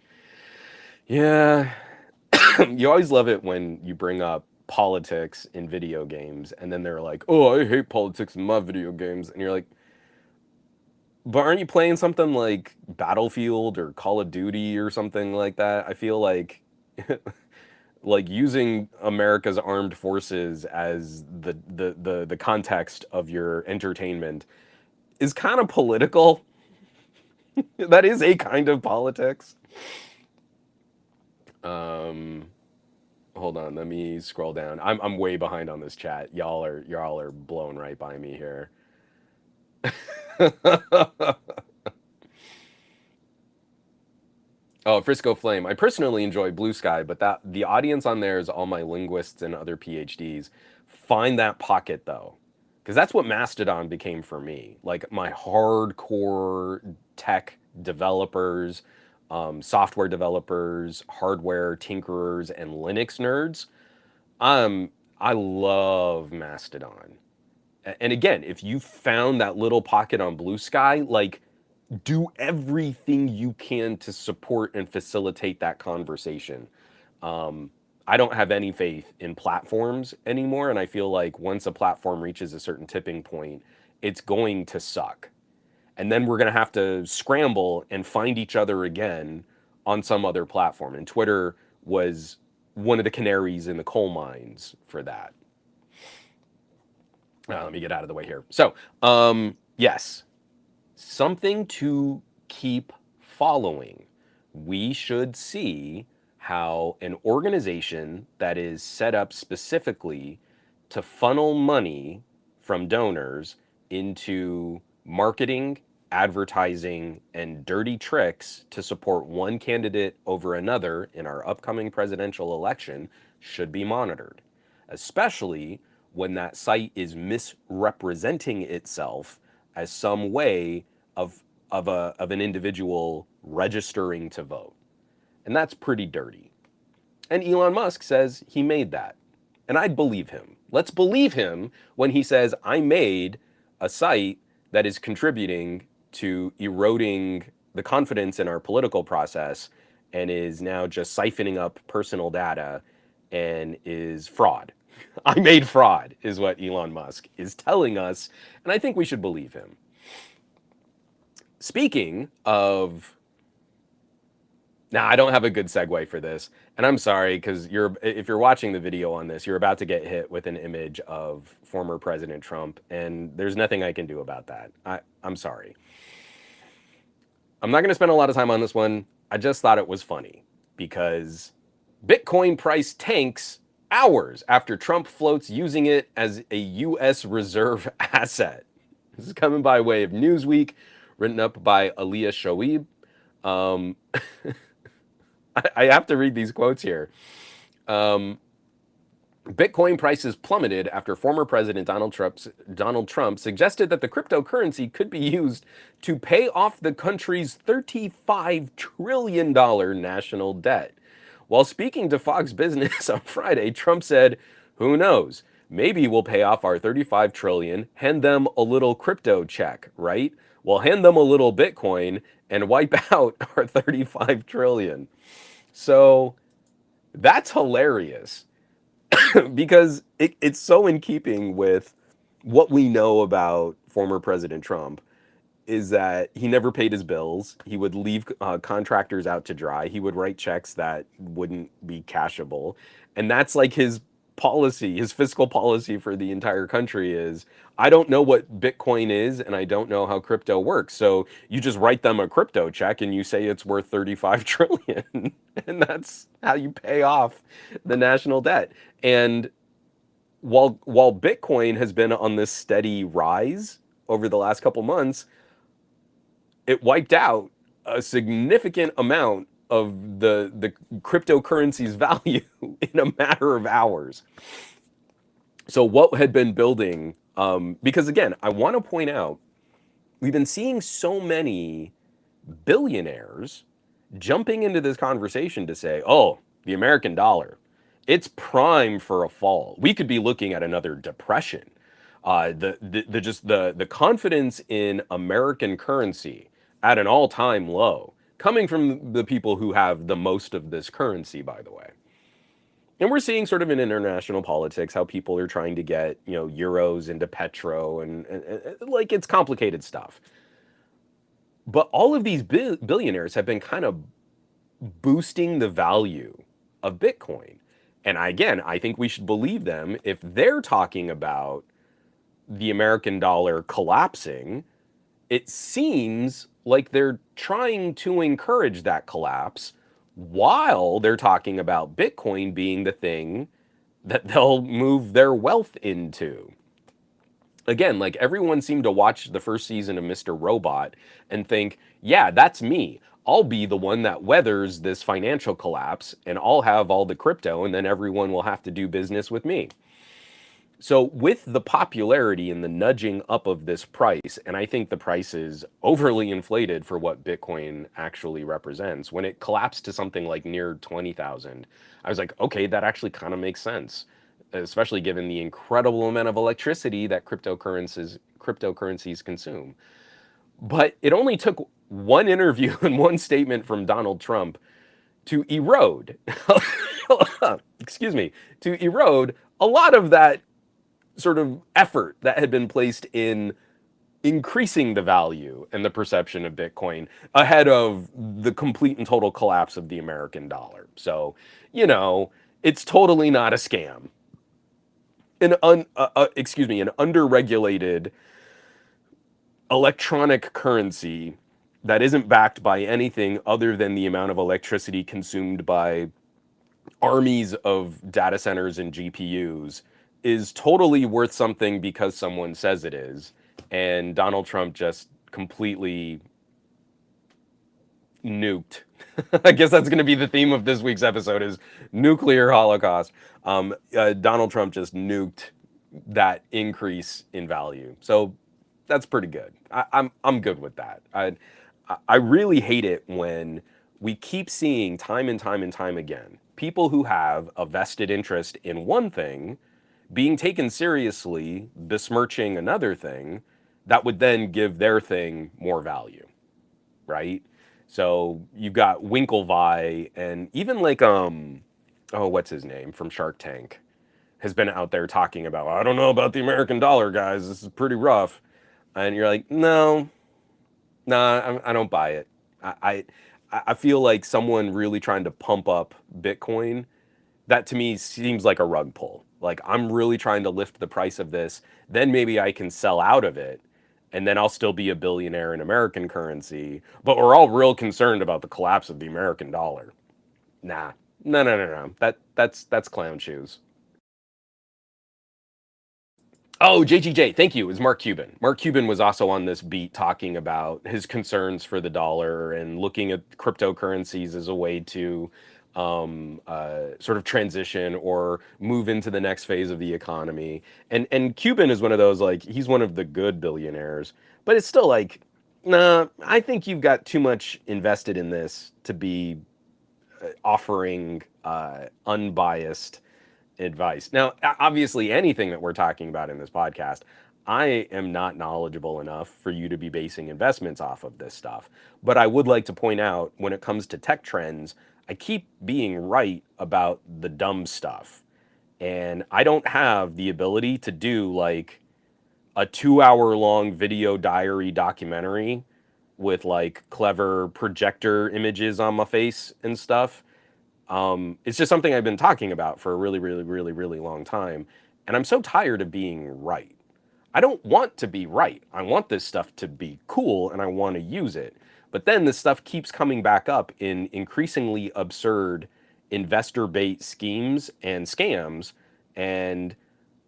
Speaker 1: Yeah, you always love it when you bring up politics in video games, and then they're like, "Oh, I hate politics in my video games," and you're like, "But aren't you playing something like Battlefield or Call of Duty or something like that?" I feel like like using America's armed forces as the context of your entertainment is kind of political. That is a kind of politics. Hold on, let me scroll down. I'm way behind on this chat. Y'all are blowing right by me here. Oh, Frisco Flame. I personally enjoy Blue Sky, but that the audience on there is all my linguists and other PhDs. Find that pocket though, because that's what Mastodon became for me. Like my hardcore tech developers, software developers, hardware tinkerers, and Linux nerds. I love Mastodon. And again, if you found that little pocket on Blue Sky, like do everything you can to support and facilitate that conversation. I don't have any faith in platforms anymore, and I feel like once a platform reaches a certain tipping point, it's going to suck. And then we're going to have to scramble and find each other again on some other platform. And Twitter was one of the canaries in the coal mines for that. Let me get out of the way here. So, yes, something to keep following. We should see how an organization that is set up specifically to funnel money from donors into marketing, advertising, and dirty tricks to support one candidate over another in our upcoming presidential election should be monitored, especially when that site is misrepresenting itself as some way of an individual registering to vote. And that's pretty dirty. And Elon Musk says he made that. And I'd believe him. Let's believe him when he says, I made a site that is contributing to eroding the confidence in our political process and is now just siphoning up personal data and is fraud. I made fraud, is what Elon Musk is telling us. And I think we should believe him. Speaking of, now I don't have a good segue for this, and I'm sorry because if you're watching the video on this, you're about to get hit with an image of former President Trump, and there's nothing I can do about that. I'm sorry. I'm not going to spend a lot of time on this one. I just thought it was funny because Bitcoin price tanks hours after Trump floats using it as a U.S. reserve asset. This is coming by way of Newsweek, written up by Aliyah Shoaib. I have to read these quotes here. Bitcoin prices plummeted after former President Donald Trump suggested that the cryptocurrency could be used to pay off the country's $35 trillion national debt. While speaking to Fox Business on Friday, Trump said, "Who knows? Maybe we'll pay off our $35 trillion, hand them a little crypto check, right? We'll hand them a little Bitcoin and wipe out our $35 trillion." So that's hilarious because it's so in keeping with what we know about former President Trump is that he never paid his bills. He would leave contractors out to dry. He would write checks that wouldn't be cashable. And that's like his policy, his fiscal policy for the entire country is, I don't know what Bitcoin is and I don't know how crypto works. So you just write them a crypto check and you say it's worth 35 trillion. And that's how you pay off the national debt. And while Bitcoin has been on this steady rise over the last couple months, it wiped out a significant amount of the cryptocurrency's value in a matter of hours. So what had been building, because again, I want to point out, we've been seeing so many billionaires jumping into this conversation to say, oh, the American dollar, it's prime for a fall. We could be looking at another depression. The confidence in American currency at an all-time low, coming from the people who have the most of this currency, by the way. And we're seeing sort of in international politics how people are trying to get, euros into petro and like it's complicated stuff. But all of these billionaires have been kind of boosting the value of Bitcoin. And again, I think we should believe them if they're talking about the American dollar collapsing. It seems like they're trying to encourage that collapse while they're talking about Bitcoin being the thing that they'll move their wealth into. Again, like everyone seemed to watch the first season of Mr. Robot and think, yeah, that's me. I'll be the one that weathers this financial collapse and I'll have all the crypto and then everyone will have to do business with me. So with the popularity and the nudging up of this price, and I think the price is overly inflated for what Bitcoin actually represents, when it collapsed to something like near 20,000, I was like, okay, that actually kind of makes sense, especially given the incredible amount of electricity that cryptocurrencies consume. But it only took one interview and one statement from Donald Trump to erode, excuse me, to erode a lot of that sort of effort that had been placed in increasing the value and the perception of Bitcoin ahead of the complete and total collapse of the American dollar. So, it's totally not a scam. An underregulated electronic currency that isn't backed by anything other than the amount of electricity consumed by armies of data centers and GPUs is totally worth something because someone says it is. and Donald Trump just completely nuked. I guess that's going to be the theme of this week's episode is nuclear holocaust. Donald Trump just nuked that increase in value. So that's pretty good. I'm good with that. I really hate it when we keep seeing time and time and time again people who have a vested interest in one thing being taken seriously, besmirching another thing that would then give their thing more value, right? So you got Winklevi and even like oh, what's his name from Shark Tank has been out there talking about, I don't know about the American dollar, guys. This is pretty rough. And you're like, no, nah, I don't buy it. I feel like someone really trying to pump up Bitcoin. That to me seems like a rug pull. Like I'm really trying to lift the price of this. Then maybe I can sell out of it, and then I'll still be a billionaire in American currency. But we're all real concerned about the collapse of the American dollar. Nah, no. That's clown shoes. Oh, JGJ, thank you. It was Mark Cuban. Mark Cuban was also on this beat talking about his concerns for the dollar and looking at cryptocurrencies as a way to sort of transition or move into the next phase of the economy. And Cuban is one of those like he's one of the good billionaires, but it's still like, nah. I think you've got too much invested in this to be offering unbiased advice. Now, obviously, anything that we're talking about in this podcast, I am not knowledgeable enough for you to be basing investments off of this stuff. But I would like to point out when it comes to tech trends, I keep being right about the dumb stuff. And I don't have the ability to do like a 2 hour long video diary documentary with like clever projector images on my face and stuff. It's just something I've been talking about for a really long time. And I'm so tired of being right. I don't want to be right. I want this stuff to be cool and I want to use it. But then this stuff keeps coming back up in increasingly absurd investor bait schemes and scams. And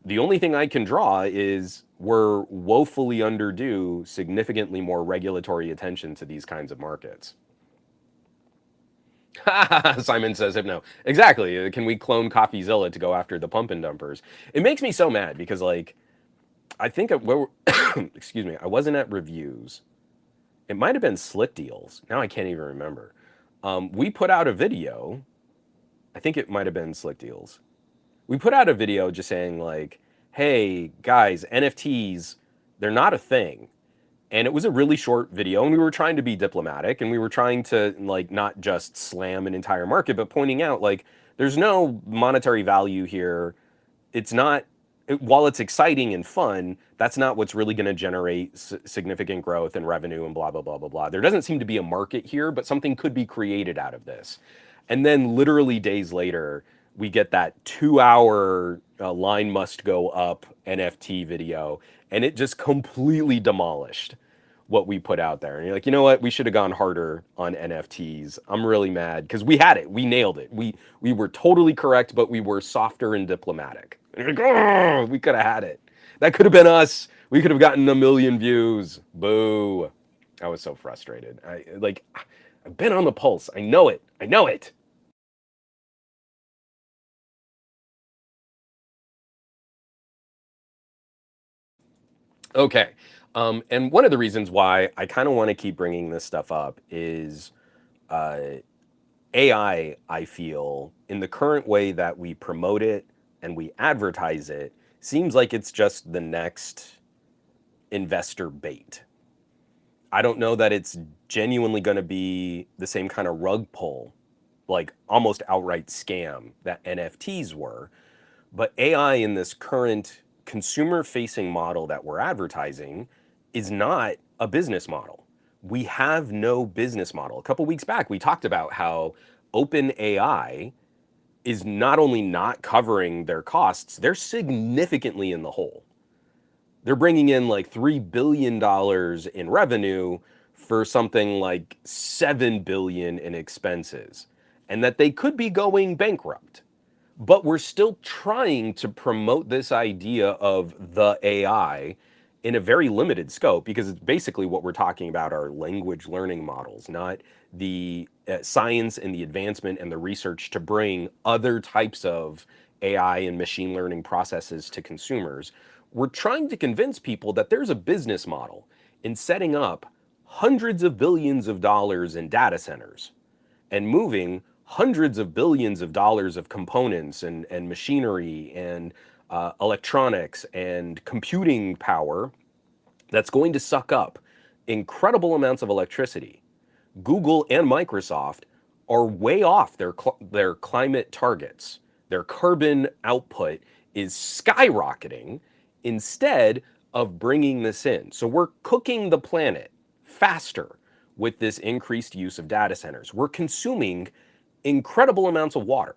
Speaker 1: the only thing I can draw is we're woefully underdue significantly more regulatory attention to these kinds of markets. Simon says hypno. Exactly. Can we clone CoffeeZilla to go after the pump and dumpers? It makes me so mad because, like, I think excuse me, I wasn't at reviews. It might have been Slit Deals. Now I can't even remember. We put out a video. I think it might have been Slick Deals. We put out a video just saying, like, hey, guys, NFTs, they're not a thing. And it was a really short video, and we were trying to be diplomatic, and we were trying to like not just slam an entire market, but pointing out like there's no monetary value here. It's not while it's exciting and fun, that's not what's really going to generate significant growth and revenue and blah blah blah blah blah. There doesn't seem to be a market here, but something could be created out of this. And then literally days later, we get that 2 hour line must go up NFT video, and it just completely demolished what we put out there. And you're like, you know what? We should have gone harder on NFTs. I'm really mad because we had it. We nailed it. We were totally correct, but we were softer and diplomatic. And you're like, oh, we could have had it. That could have been us. We could have gotten 1 million views. Boo. I was so frustrated. I've been on the pulse. I know it. I know it. Okay. And one of the reasons why I kind of want to keep bringing this stuff up is uh, AI, I feel, in the current way that we promote it and we advertise it, seems like it's just the next investor bait. I don't know that it's genuinely going to be the same kind of rug pull, like almost outright scam that NFTs were. But AI in this current consumer facing model that we're advertising is not a business model. We have no business model. A couple weeks back, we talked about how OpenAI is not only not covering their costs, they're significantly in the hole. They're bringing in like $3 billion in revenue for something like 7 billion in expenses, and that they could be going bankrupt. But we're still trying to promote this idea of the AI in a very limited scope, because it's basically what we're talking about are language learning models, not the science and the advancement and the research to bring other types of AI and machine learning processes to consumers. We're trying to convince people that there's a business model in setting up hundreds of billions of dollars in data centers and moving hundreds of billions of dollars of components and machinery and electronics and computing power that's going to suck up incredible amounts of electricity. Google and Microsoft are way off their climate targets. Their carbon output is skyrocketing instead of bringing this in. So we're cooking the planet faster with this increased use of data centers. We're consuming incredible amounts of water.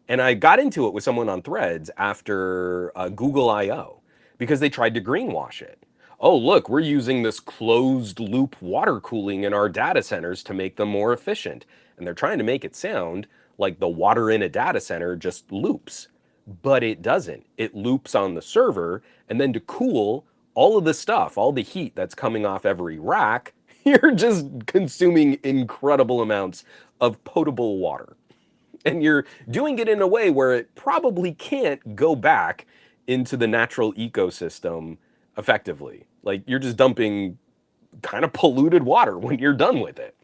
Speaker 1: And I got into it with someone on Threads after Google I/O because they tried to greenwash it. Oh, look, we're using this closed loop water cooling in our data centers to make them more efficient. And they're trying to make it sound like the water in a data center just loops. But it doesn't. It loops on the server, and then to cool all of the stuff, all the heat that's coming off every rack, you're just consuming incredible amounts of potable water. And you're doing it in a way where it probably can't go back into the natural ecosystem effectively. Like, you're just dumping kind of polluted water when you're done with it.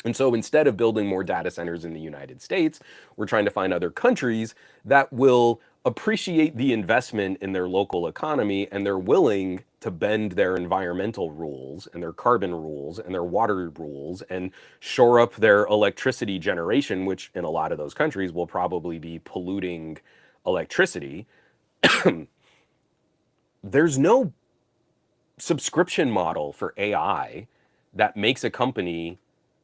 Speaker 1: And so instead of building more data centers in the United States, we're trying to find other countries that will appreciate the investment in their local economy, and they're willing to bend their environmental rules and their carbon rules and their water rules and shore up their electricity generation, which in a lot of those countries will probably be polluting electricity. There's no subscription model for AI that makes a company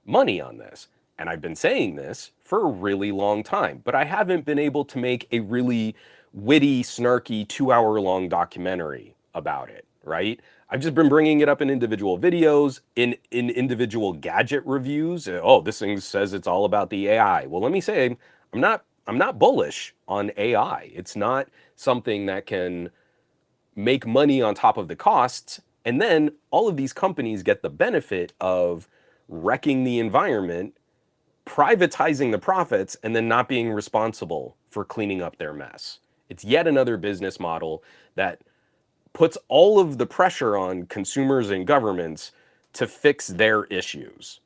Speaker 1: money on this. And I've been saying this for a really long time, but I haven't been able to make a really witty, snarky 2 hour long documentary about it, right? I've just been bringing it up in individual videos, in individual gadget reviews. Oh, this thing says it's all about the AI. Well, let me say, I'm not bullish on AI. It's not something that can make money on top of the costs. And then all of these companies get the benefit of wrecking the environment, privatizing the profits, and then not being responsible for cleaning up their mess. It's yet another business model that puts all of the pressure on consumers and governments to fix their issues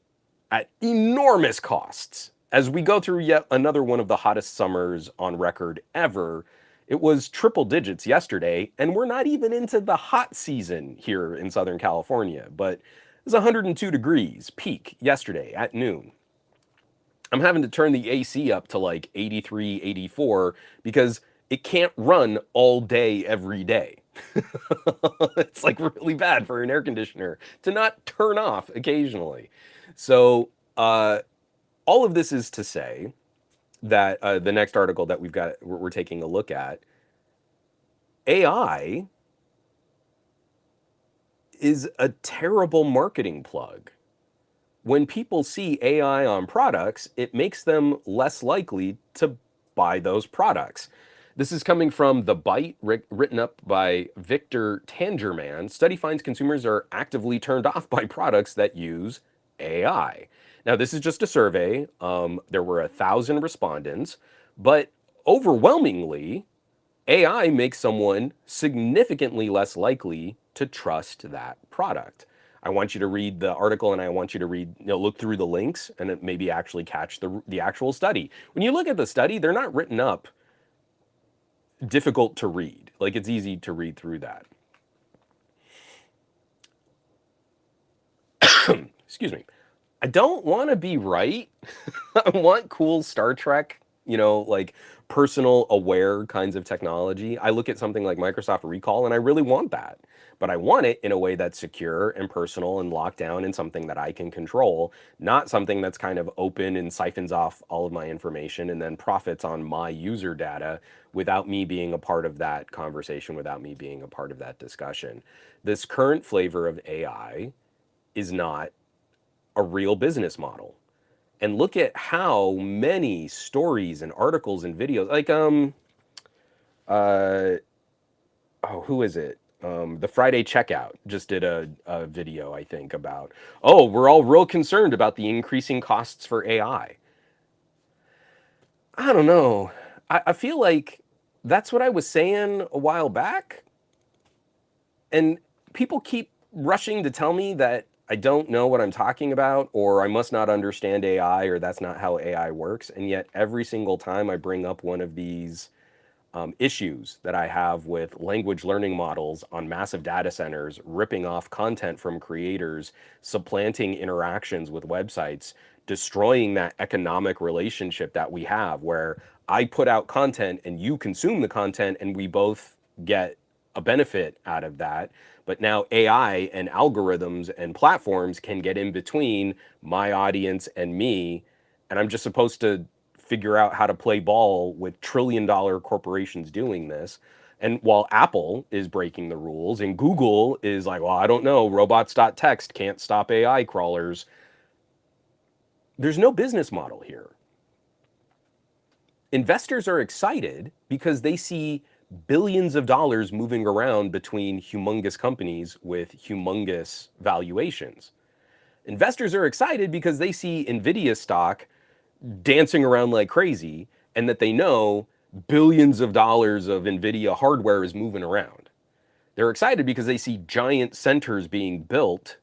Speaker 1: at enormous costs. As we go through yet another one of the hottest summers on record ever, it was triple digits yesterday, and we're not even into the hot season here in Southern California, but it was 102 degrees peak yesterday at noon. I'm having to turn the AC up to like 83, 84 because it can't run all day every day. It's like really bad for an air conditioner to not turn off occasionally. So all of this is to say that the next article that we're taking a look at, AI is a terrible marketing plug. When people see AI on products, it makes them less likely to buy those products. This is coming from The Byte, written up by Victor Tangerman. Study finds consumers are actively turned off by products that use AI. Now, this is just a survey. There were 1,000 respondents, but overwhelmingly, AI makes someone significantly less likely to trust that product. I want you to read the article, and I want you to look through the links and maybe actually catch the actual study. When you look at the study, they're not written up difficult to read. Like, it's easy to read through that. Excuse me. I don't want to be right. I want cool Star Trek, like personal aware kinds of technology. I look at something like Microsoft Recall and I really want that. But I want it in a way that's secure and personal and locked down and something that I can control, not something that's kind of open and siphons off all of my information and then profits on my user data without me being a part of that conversation, without me being a part of that discussion. This current flavor of AI is not a real business model. And look at how many stories and articles and videos, like who is it? The Friday Checkout just did a video, I think, about, oh, we're all real concerned about the increasing costs for AI. I don't know. I feel like that's what I was saying a while back. And people keep rushing to tell me that I don't know what I'm talking about, or I must not understand AI, or that's not how AI works. And yet, every single time I bring up one of these issues that I have with language learning models on massive data centers, ripping off content from creators, supplanting interactions with websites, destroying that economic relationship that we have where I put out content and you consume the content and we both get a benefit out of that. But now AI and algorithms and platforms can get in between my audience and me, and I'm just supposed to figure out how to play ball with trillion-dollar corporations doing this. And while Apple is breaking the rules and Google is like, well, I don't know, robots.txt can't stop AI crawlers, there's no business model here. Investors are excited because they see billions of dollars moving around between humongous companies with humongous valuations. Investors are excited because they see Nvidia stock dancing around like crazy and that they know billions of dollars of Nvidia hardware is moving around. They're excited because they see giant centers being built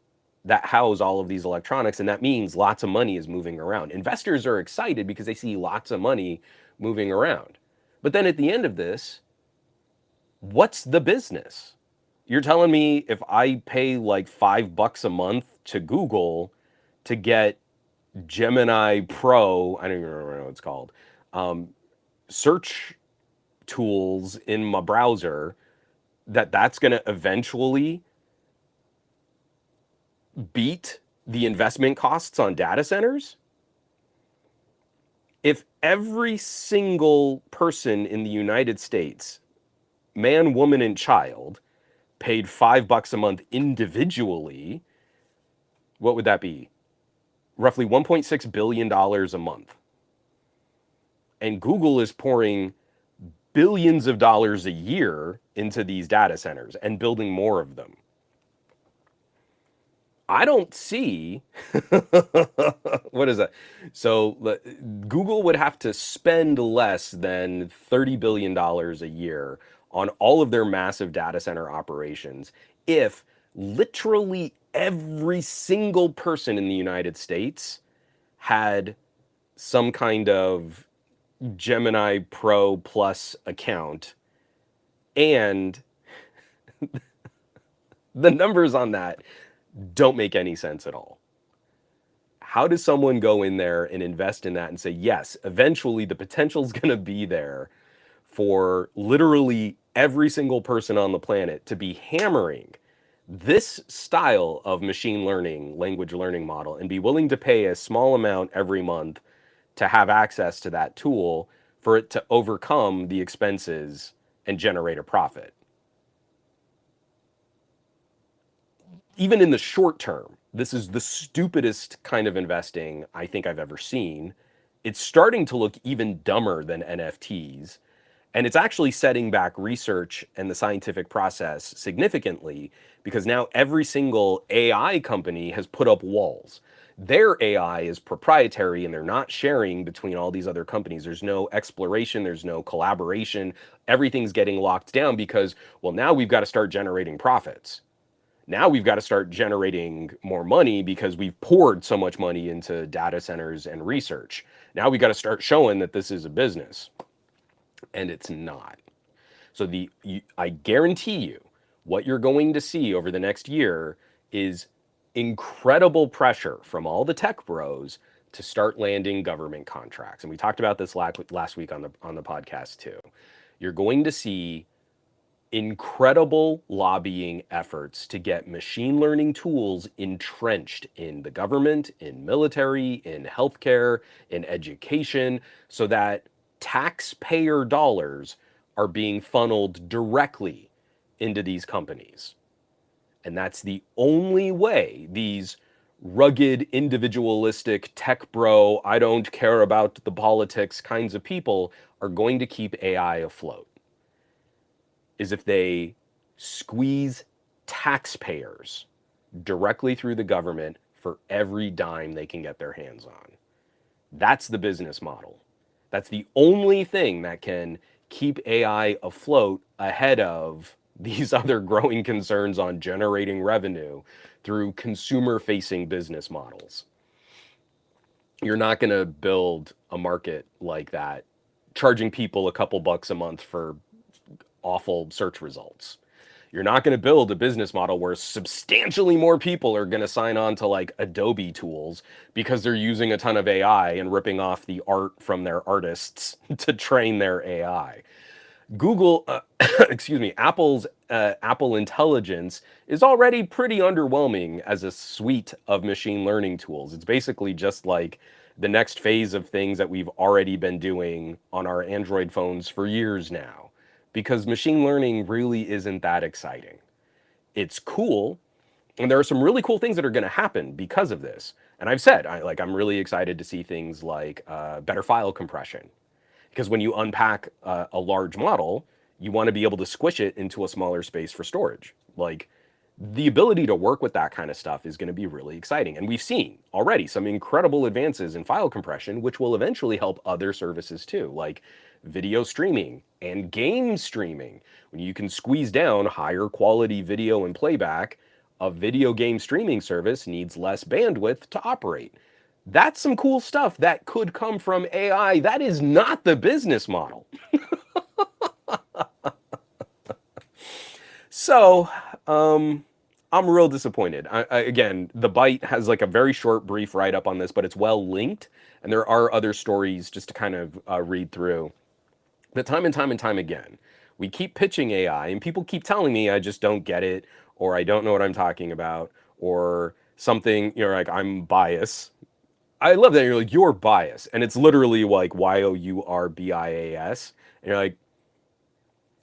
Speaker 1: that house all of these electronics, and that means lots of money is moving around. Investors are excited because they see lots of money moving around. But then at the end of this, what's the business? You're telling me if I pay like $5 a month to Google to get Gemini Pro, I don't even remember what it's called, search tools in my browser, that's going to eventually beat the investment costs on data centers? If every single person in the United States, man, woman, and child, paid $5 a month individually, what would that be? Roughly $1.6 billion a month. And Google is pouring billions of dollars a year into these data centers and building more of them. I don't see what is that? So Google would have to spend less than $30 billion a year on all of their massive data center operations if literally every single person in the United States had some kind of Gemini Pro Plus account, and the numbers on that don't make any sense at all. How does someone go in there and invest in that and say, yes, eventually the potential is going to be there for literally every single person on the planet to be hammering this style of machine learning, language learning model, and be willing to pay a small amount every month to have access to that tool for it to overcome the expenses and generate a profit? Even in the short term, this is the stupidest kind of investing I think I've ever seen. It's starting to look even dumber than NFTs. And it's actually setting back research and the scientific process significantly because now every single AI company has put up walls. Their AI is proprietary and they're not sharing between all these other companies. There's no exploration, there's no collaboration. Everything's getting locked down because, well, now we've got to start generating profits. Now we've got to start generating more money because we've poured so much money into data centers and research. Now we got to start showing that this is a business. And it's not. So I guarantee you what you're going to see over the next year is incredible pressure from all the tech bros to start landing government contracts. And we talked about this last week on the podcast too. You're going to see incredible lobbying efforts to get machine learning tools entrenched in the government, in military, in healthcare, in education, so that taxpayer dollars are being funneled directly into these companies. And that's the only way these rugged, individualistic, tech bro, I don't care about the politics kinds of people are going to keep AI afloat, is if they squeeze taxpayers directly through the government for every dime they can get their hands on. That's the business model. That's the only thing that can keep AI afloat ahead of these other growing concerns on generating revenue through consumer facing business models. You're not going to build a market like that charging people a couple bucks a month for awful search results. You're not going to build a business model where substantially more people are going to sign on to like Adobe tools because they're using a ton of AI and ripping off the art from their artists to train their AI. Google, excuse me, Apple's Apple Intelligence is already pretty underwhelming as a suite of machine learning tools. It's basically just like the next phase of things that we've already been doing on our Android phones for years now, because machine learning really isn't that exciting. It's cool, and there are some really cool things that are going to happen because of this. And I've said, I'm really excited to see things like better file compression, because when you unpack a large model, you want to be able to squish it into a smaller space for storage. Like, the ability to work with that kind of stuff is going to be really exciting. And we've seen already some incredible advances in file compression, which will eventually help other services too, like video streaming and game streaming. When you can squeeze down higher quality video and playback, a video game streaming service needs less bandwidth to operate. That's some cool stuff that could come from AI. That is not the business model. So, I'm real disappointed. Again, The Byte has like a very short, brief write up on this, but it's well linked, and there are other stories just to kind of read through. But time and time and time again, we keep pitching AI, and people keep telling me I just don't get it, or I don't know what I'm talking about, or something, like I'm biased. I love that you're like, you're biased. And it's literally like YOURBIAS. And you're like,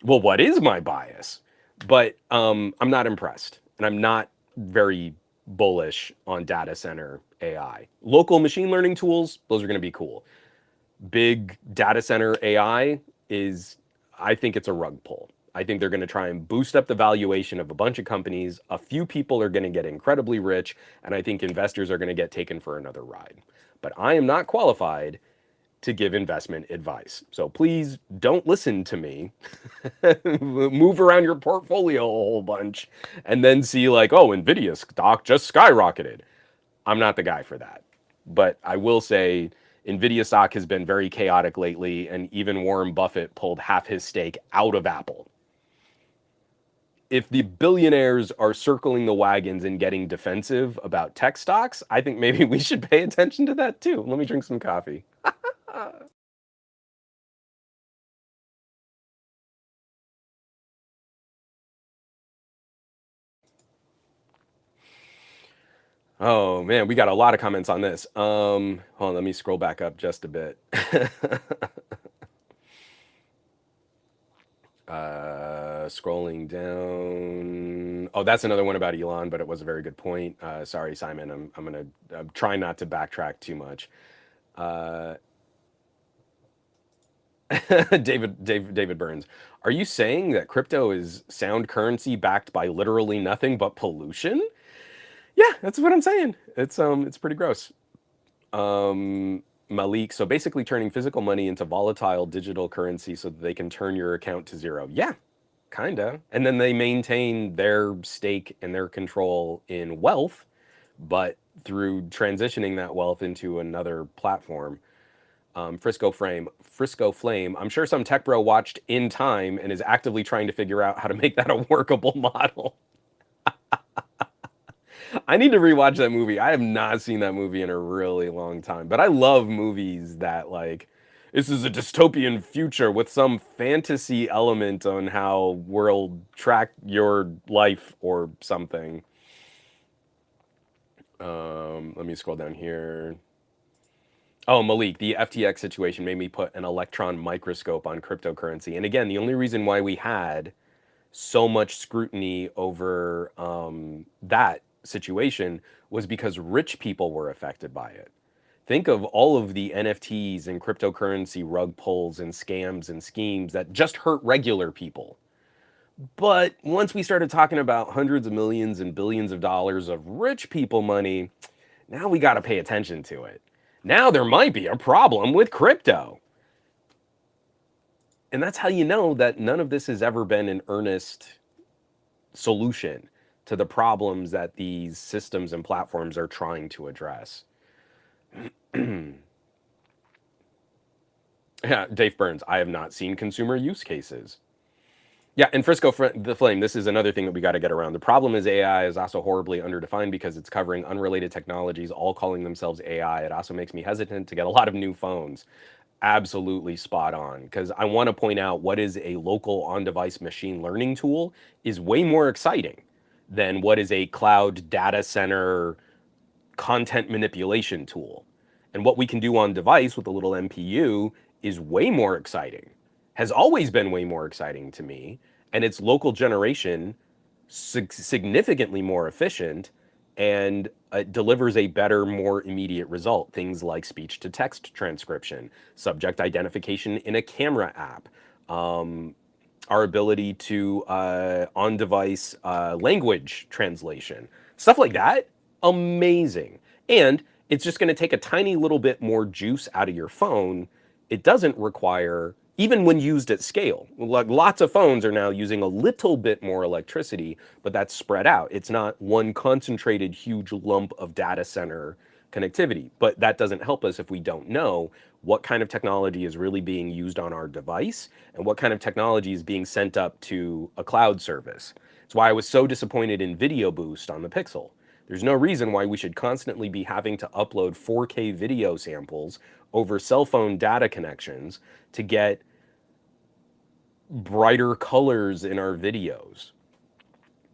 Speaker 1: well, what is my bias? But I'm not impressed. And I'm not very bullish on data center AI. Local machine learning tools, those are going to be cool. Big data center AI I think it's a rug pull. I think they're going to try and boost up the valuation of a bunch of companies. A few people are going to get incredibly rich, and I think investors are going to get taken for another ride. But I am not qualified to give investment advice. So please don't listen to me. Move around your portfolio a whole bunch and then see like, oh, Nvidia stock just skyrocketed. I'm not the guy for that. But I will say Nvidia stock has been very chaotic lately, and even Warren Buffett pulled half his stake out of Apple. If the billionaires are circling the wagons and getting defensive about tech stocks, I think maybe we should pay attention to that too. Let me drink some coffee. Oh man, we got a lot of comments on this. Hold on, let me scroll back up just a bit. Scrolling down. Oh, that's another one about Elon, but it was a very good point. Sorry, Simon. I'm trying not to backtrack too much. David Burns. Are you saying that crypto is sound currency backed by literally nothing but pollution? Yeah, that's what I'm saying. It's pretty gross. Malik, so basically turning physical money into volatile digital currency so that they can turn your account to zero. Yeah, kinda. And then they maintain their stake and their control in wealth, but through transitioning that wealth into another platform. Frisco Flame. I'm sure some tech bro watched In Time and is actively trying to figure out how to make that a workable model. I need to rewatch that movie. I have not seen that movie in a really long time. But I love movies that like this is a dystopian future with some fantasy element on how world track your life or something. Let me scroll down here. Oh, Malik, the FTX situation made me put an electron microscope on cryptocurrency. And again, the only reason why we had so much scrutiny over that situation was because rich people were affected by it. Think of all of the NFTs and cryptocurrency rug pulls and scams and schemes that just hurt regular people. But once we started talking about hundreds of millions and billions of dollars of rich people money, now we got to pay attention to it. Now there might be a problem with crypto. And that's how you know that none of this has ever been an earnest solution to the problems that these systems and platforms are trying to address. Yeah, Dave Burns, I have not seen consumer use cases. Yeah, and Frisco the Flame, this is another thing that we got to get around. The problem is AI is also horribly underdefined because it's covering unrelated technologies, all calling themselves AI. It also makes me hesitant to get a lot of new phones. Absolutely spot on, because I want to point out what is a local on-device machine learning tool is way more exciting than what is a cloud data center content manipulation tool. And what we can do on device with a little MPU is way more exciting, has always been way more exciting to me. And its local generation significantly more efficient and delivers a better, more immediate result. Things like speech to text transcription, subject identification in a camera app, our ability to on device language translation, stuff like that. Amazing. And it's just going to take a tiny little bit more juice out of your phone. It doesn't require, even when used at scale, like lots of phones are now using a little bit more electricity, but that's spread out. It's not one concentrated huge lump of data center connectivity. But that doesn't help us if we don't know what kind of technology is really being used on our device and what kind of technology is being sent up to a cloud service. It's why I was so disappointed in Video Boost on the Pixel. There's no reason why we should constantly be having to upload 4K video samples over cell phone data connections to get brighter colors in our videos.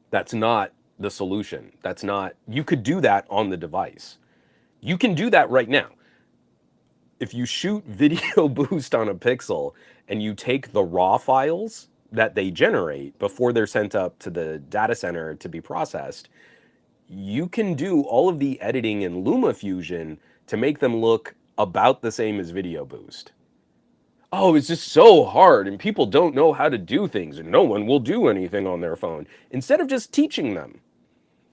Speaker 1: That's not the solution. That's not, you could do that on the device. You can do that right now. If you shoot Video Boost on a Pixel and you take the raw files that they generate before they're sent up to the data center to be processed, you can do all of the editing in LumaFusion to make them look about the same as Video Boost. Oh, it's just so hard and people don't know how to do things and no one will do anything on their phone. Instead of just teaching them,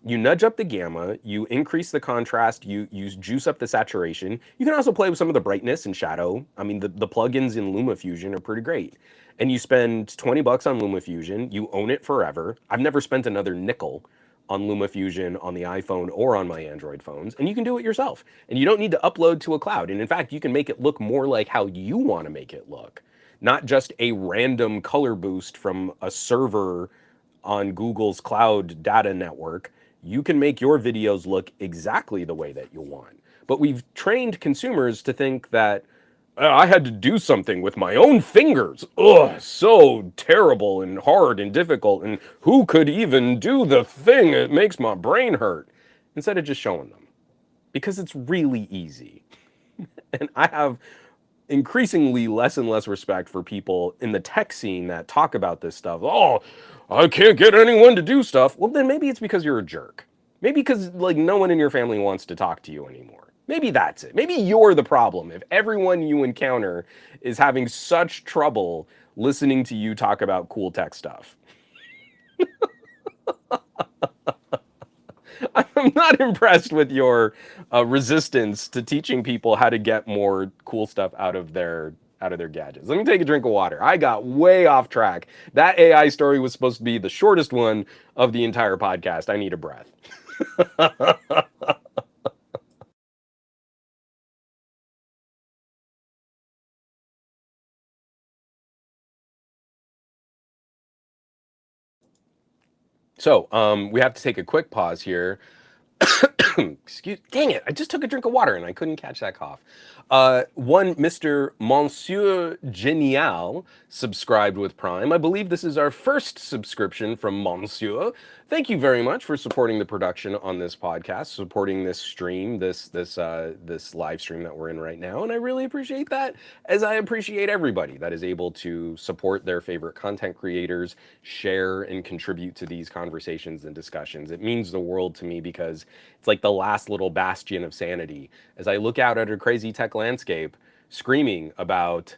Speaker 1: you nudge up the gamma, you increase the contrast, you juice up the saturation. You can also play with some of the brightness and shadow. I mean, the plugins in LumaFusion are pretty great. And you spend 20 bucks on LumaFusion, you own it forever. I've never spent another nickel on LumaFusion on the iPhone or on my Android phones, and you can do it yourself. And you don't need to upload to a cloud. And in fact, you can make it look more like how you want to make it look, not just a random color boost from a server on Google's cloud data network. You can make your videos look exactly the way that you want. But we've trained consumers to think that I had to do something with my own fingers. Ugh, so terrible and hard and difficult. And who could even do the thing? It makes my brain hurt. Instead of just showing them. Because it's really easy. And I have increasingly less and less respect for people in the tech scene that talk about this stuff. Oh, I can't get anyone to do stuff. Well, then maybe it's because you're a jerk. Maybe because like no one in your family wants to talk to you anymore. Maybe that's it. Maybe you're the problem. If everyone you encounter is having such trouble listening to you talk about cool tech stuff. I'm not impressed with your resistance to teaching people how to get more cool stuff out of their gadgets. Let me take a drink of water. I got way off track. That AI story was supposed to be the shortest one of the entire podcast. I need a breath. So, we have to take a quick pause here. Dang it, I just took a drink of water and I couldn't catch that cough. One Mr. Monsieur Genial subscribed with Prime. I believe this is our first subscription from Monsieur. Thank you very much for supporting the production on this podcast, supporting this stream, this live stream that we're in right now, and I really appreciate that, as I appreciate everybody that is able to support their favorite content creators, share and contribute to these conversations and discussions. It means the world to me because it's like the last little bastion of sanity as I look out at a crazy tech landscape, screaming about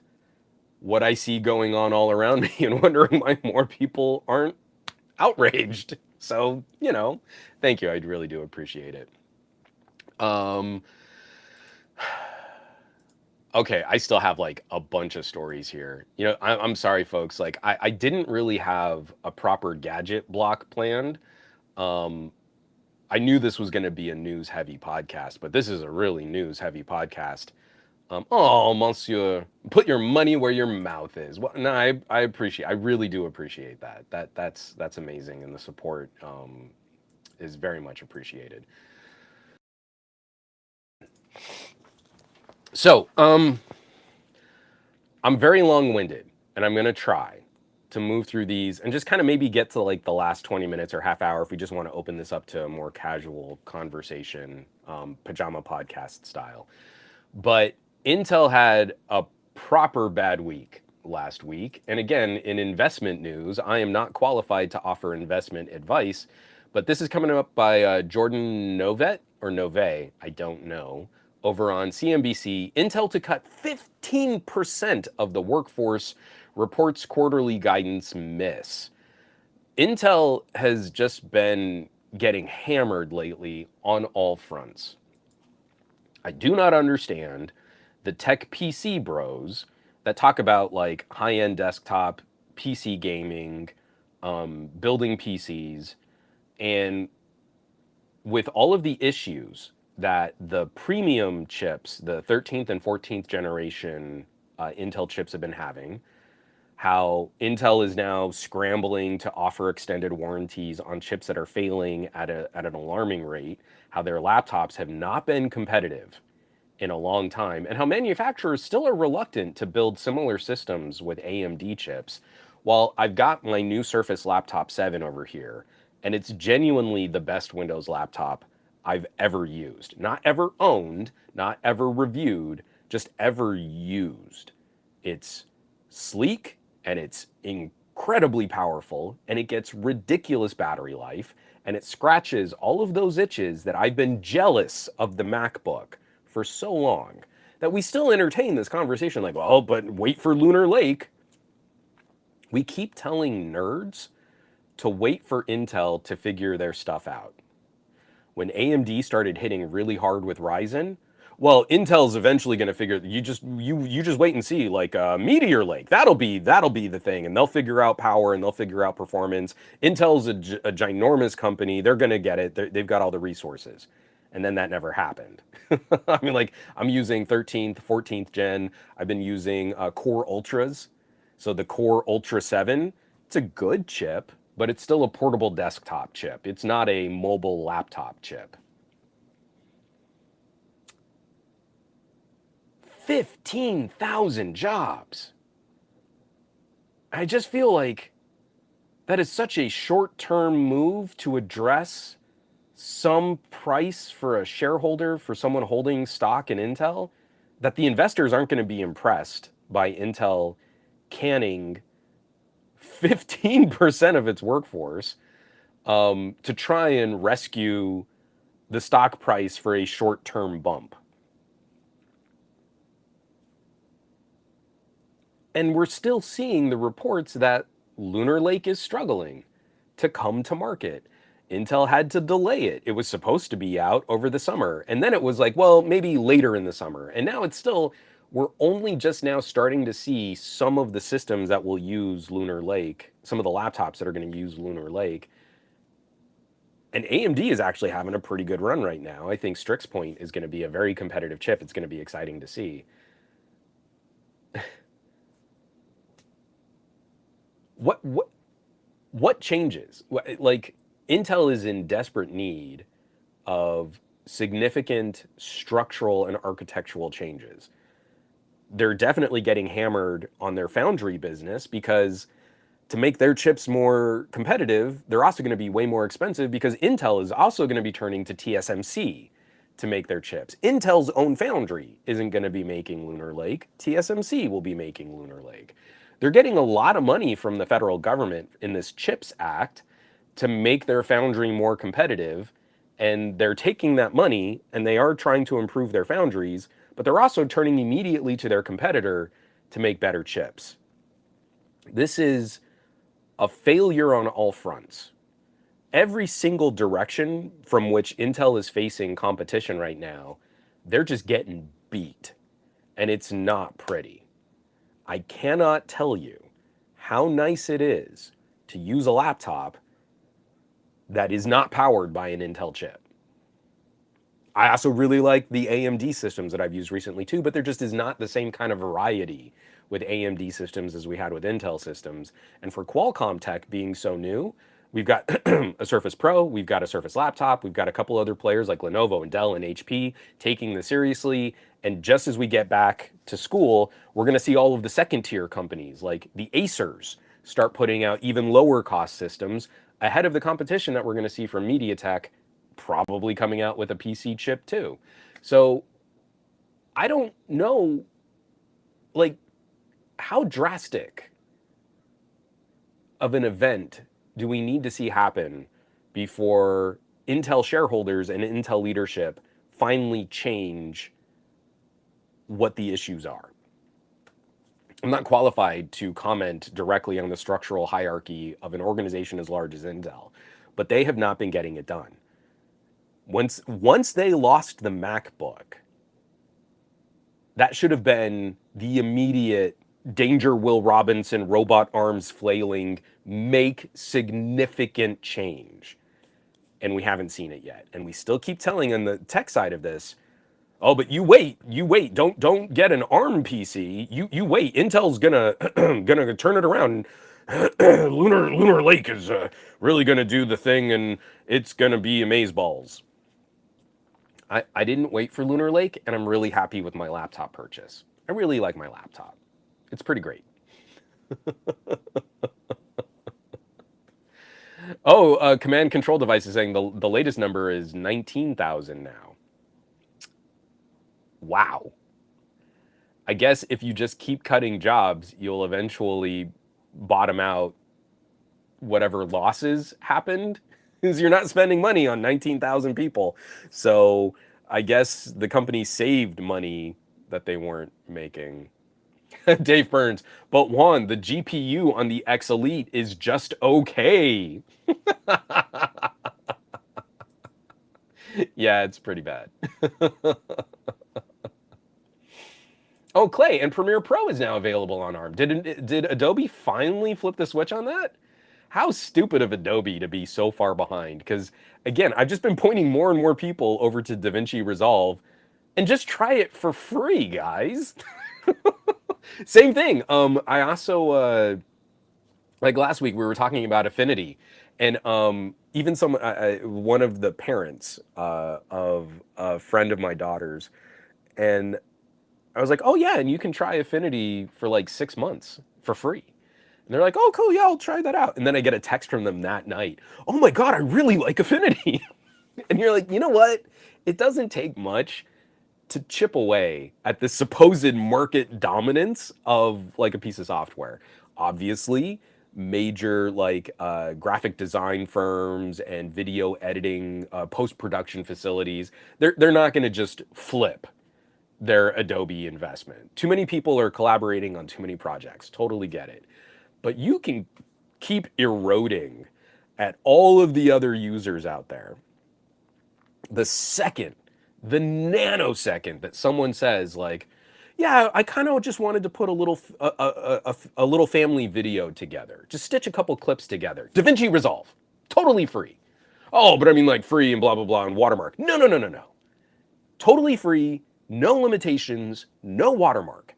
Speaker 1: what I see going on all around me and wondering why more people aren't outraged. So, thank you. I really do appreciate it. Um, okay, I still have like a bunch of stories here. I'm sorry, folks. Like, I didn't really have a proper gadget block planned. Um, I knew this was going to be a news heavy podcast, but this is a really news heavy podcast. Oh, Monsieur, put your money where your mouth is. Well, no, I really do appreciate that. That's amazing, and the support is very much appreciated. So, I'm very long-winded, and I'm gonna try to move through these and just kind of maybe get to like the last 20 minutes or half hour if we just want to open this up to a more casual conversation, pajama podcast style. But Intel had a proper bad week last week. And again, in investment news, I am not qualified to offer investment advice, but this is coming up by Jordan Novet or Nove, I don't know, over on CNBC. Intel to cut 15% of the workforce, reports quarterly guidance miss. Intel has just been getting hammered lately on all fronts. I do not understand the tech PC bros that talk about like high-end desktop, PC gaming, building PCs, and with all of the issues that the premium chips, the 13th and 14th generation Intel chips have been having, how Intel is now scrambling to offer extended warranties on chips that are failing at an alarming rate, how their laptops have not been competitive in a long time, and how manufacturers still are reluctant to build similar systems with AMD chips. While I've got my new Surface Laptop 7 over here, and it's genuinely the best Windows laptop I've ever used. Not ever owned, not ever reviewed, just ever used. It's sleek and it's incredibly powerful and it gets ridiculous battery life and it scratches all of those itches that I've been jealous of the MacBook for so long that we still entertain this conversation like, well, but wait for Lunar Lake. We keep telling nerds to wait for Intel to figure their stuff out. When AMD started hitting really hard with Ryzen, well, Intel's eventually going to figure. You just wait and see. Like Meteor Lake, that'll be the thing, and they'll figure out power and they'll figure out performance. Intel's a ginormous company; they're going to get it. They've got all the resources, and then that never happened. I mean, like I'm using 13th, 14th gen. I've been using Core Ultras, so the Core Ultra 7. It's a good chip, but it's still a portable desktop chip. It's not a mobile laptop chip. 15,000 jobs. I just feel like that is such a short-term move to address some price for a shareholder, for someone holding stock in Intel, that the investors aren't going to be impressed by Intel canning 15% of its workforce to try and rescue the stock price for a short-term bump. And we're still seeing the reports that Lunar Lake is struggling to come to market. Intel had to delay it. It was supposed to be out over the summer. And then it was like, well, maybe later in the summer. And now it's still, we're only just now starting to see some of the systems that will use Lunar Lake, some of the laptops that are going to use Lunar Lake. And AMD is actually having a pretty good run right now. I think Strix Point is going to be a very competitive chip. It's going to be exciting to see. What changes? Like Intel is in desperate need of significant structural and architectural changes. They're definitely getting hammered on their foundry business because to make their chips more competitive, they're also going to be way more expensive because Intel is also going to be turning to TSMC to make their chips. Intel's own foundry isn't going to be making Lunar Lake. TSMC will be making Lunar Lake. They're getting a lot of money from the federal government in this CHIPS Act to make their foundry more competitive. And they're taking that money and they are trying to improve their foundries, but they're also turning immediately to their competitor to make better chips. This is a failure on all fronts. Every single direction from which Intel is facing competition right now, they're just getting beat. And it's not pretty. I cannot tell you how nice it is to use a laptop that is not powered by an Intel chip. I also really like the AMD systems that I've used recently too, but there just is not the same kind of variety with AMD systems as we had with Intel systems. And for Qualcomm tech being so new, we've got a Surface Pro, we've got a Surface laptop, we've got a couple other players like Lenovo and Dell and HP taking this seriously. And just as we get back to school, we're going to see all of the second tier companies like the Acers start putting out even lower cost systems ahead of the competition that we're going to see from MediaTek probably coming out with a PC chip too. So I don't know, like, how drastic of an event do we need to see happen before Intel shareholders and Intel leadership finally change what the issues are? I'm not qualified to comment directly on the structural hierarchy of an organization as large as Intel, but they have not been getting it done. Once they lost the MacBook, that should have been the immediate danger Will Robinson, robot arms flailing, make significant change. And we haven't seen it yet. And we still keep telling on the tech side of this, oh, but you wait, don't get an ARM PC. You wait, Intel's gonna gonna turn it around. Lunar Lake is really gonna do the thing, and it's gonna be amazeballs. I didn't wait for Lunar Lake, and I'm really happy with my laptop purchase. I really like my laptop. It's pretty great. Oh, command control device is saying the latest number is 19,000 now. Wow. I guess if you just keep cutting jobs, you'll eventually bottom out whatever losses happened, because you're not spending money on 19,000 people. So I guess the company saved money that they weren't making. Dave Burns, but Juan, the GPU on the X Elite is just okay. Yeah, it's pretty bad. Oh, Clay, and Premiere Pro is now available on ARM. Did Adobe finally flip the switch on that? How stupid of Adobe to be so far behind. Because, again, I've just been pointing more and more people over to DaVinci Resolve, and just try it for free, guys. Same thing. I also, like last week, we were talking about Affinity. And even one of the parents of a friend of my daughter's, and I was like, oh yeah, and you can try Affinity for like 6 months for free. And they're like, oh cool, yeah, I'll try that out. And then I get a text from them that night. Oh my God, I really like Affinity. And you're like, you know what? It doesn't take much to chip away at the supposed market dominance of like a piece of software. Obviously, major like graphic design firms and video editing, post-production facilities, they're not gonna just flip their Adobe investment. Too many people are collaborating on too many projects. Totally get it. But you can keep eroding at all of the other users out there. The nanosecond that someone says like, yeah, I kind of just wanted to put a little family video together. Just stitch a couple clips together. DaVinci Resolve, totally free. Oh, but I mean like free and blah, blah, blah, and watermark. No. Totally free. No limitations, no watermark.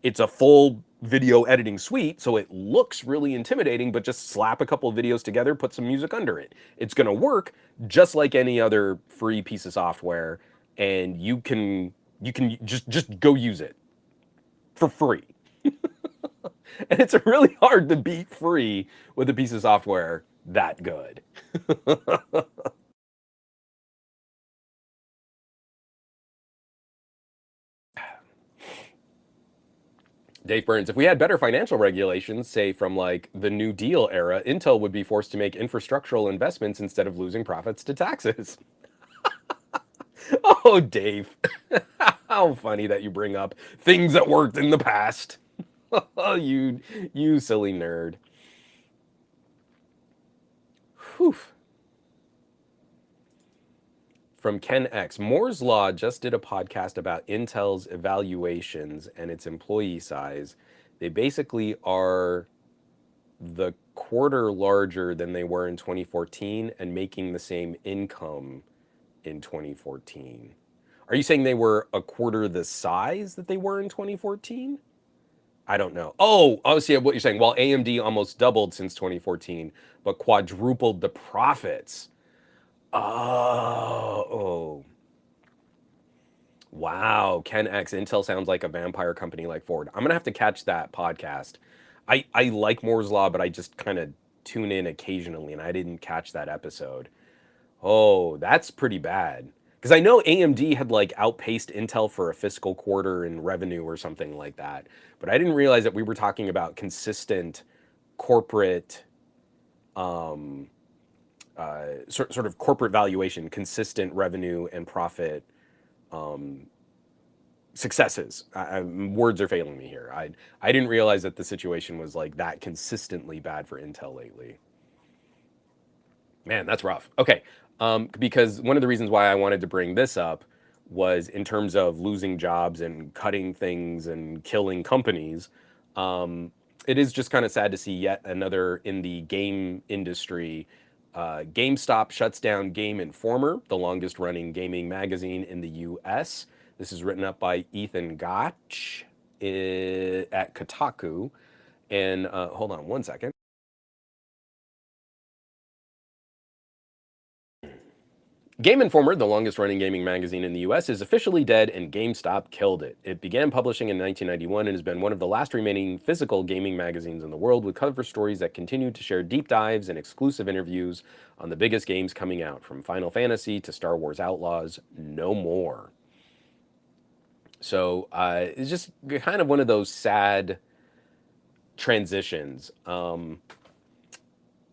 Speaker 1: It's a full video editing suite, so it looks really intimidating, but just slap a couple of videos together, put some music under it. It's gonna work just like any other free piece of software, and you can just go use it for free. And it's really hard to beat free with a piece of software that good. Dave Burns, if we had better financial regulations, say from like the New Deal era, Intel would be forced to make infrastructural investments instead of losing profits to taxes. Oh, Dave. How funny that you bring up things that worked in the past. Oh, you silly nerd. Whew. From Ken X, Moore's Law just did a podcast about Intel's evaluations and its employee size. They basically are the quarter larger than they were in 2014 and making the same income in 2014. Are you saying they were a quarter the size that they were in 2014? I don't know. Oh, see what you're saying. While AMD almost doubled since 2014, but quadrupled the profits. Oh, wow. Ken X, Intel sounds like a vampire company like Ford. I'm gonna have to catch that podcast. I like Moore's Law, but I just kind of tune in occasionally, and I didn't catch that episode. Oh, that's pretty bad. Because I know AMD had like outpaced Intel for a fiscal quarter in revenue or something like that. But I didn't realize that we were talking about consistent corporate, sort of corporate valuation, consistent revenue and profit successes. Words are failing me here. I didn't realize that the situation was like that consistently bad for Intel lately. Man, that's rough. Okay, because one of the reasons why I wanted to bring this up was in terms of losing jobs and cutting things and killing companies. It is just kind of sad to see yet another in the game industry. GameStop shuts down Game Informer, the longest running gaming magazine in the US. This is written up by Ethan Gotch at Kotaku. And hold on one second. Game Informer, the longest running gaming magazine in the US, is officially dead and GameStop killed it. It began publishing in 1991 and has been one of the last remaining physical gaming magazines in the world, with cover stories that continue to share deep dives and exclusive interviews on the biggest games coming out, from Final Fantasy to Star Wars Outlaws, no more. So it's just kind of one of those sad transitions.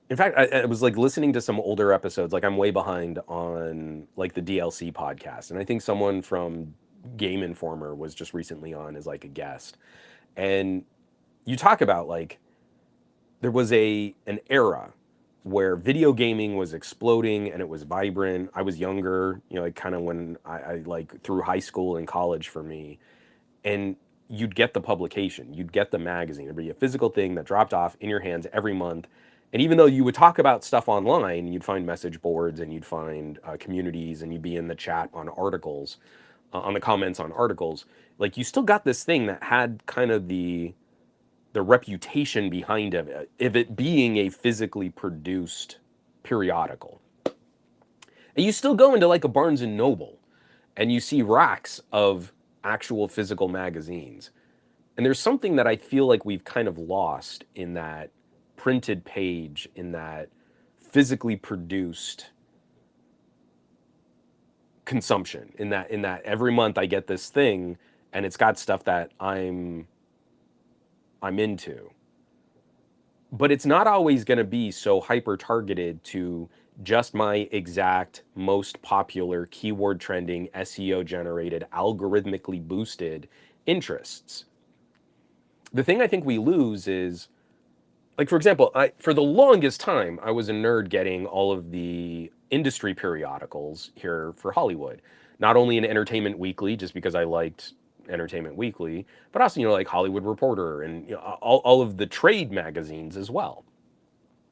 Speaker 1: In fact, I was like listening to some older episodes. Like I'm way behind on like the DLC podcast, and I think someone from Game Informer was just recently on as like a guest. And you talk about like there was an era where video gaming was exploding and it was vibrant. I was younger, you know, like kind of when I like through high school and college for me, and you'd get the publication, you'd get the magazine. It'd be a physical thing that dropped off in your hands every month. And even though you would talk about stuff online, you'd find message boards and you'd find communities and you'd be in the chat on articles, on the comments on articles. Like you still got this thing that had kind of the reputation behind of it being a physically produced periodical. And you still go into like a Barnes and Noble and you see racks of actual physical magazines. And there's something that I feel like we've kind of lost in that printed page, in that physically produced consumption, in that every month I get this thing and it's got stuff that I'm into. But it's not always going to be so hyper targeted to just my exact most popular keyword trending SEO generated algorithmically boosted interests. The thing I think we lose is, like, for example, for the longest time, I was a nerd getting all of the industry periodicals here for Hollywood. Not only in Entertainment Weekly, just because I liked Entertainment Weekly, but also, you know, like Hollywood Reporter and, you know, all of the trade magazines as well.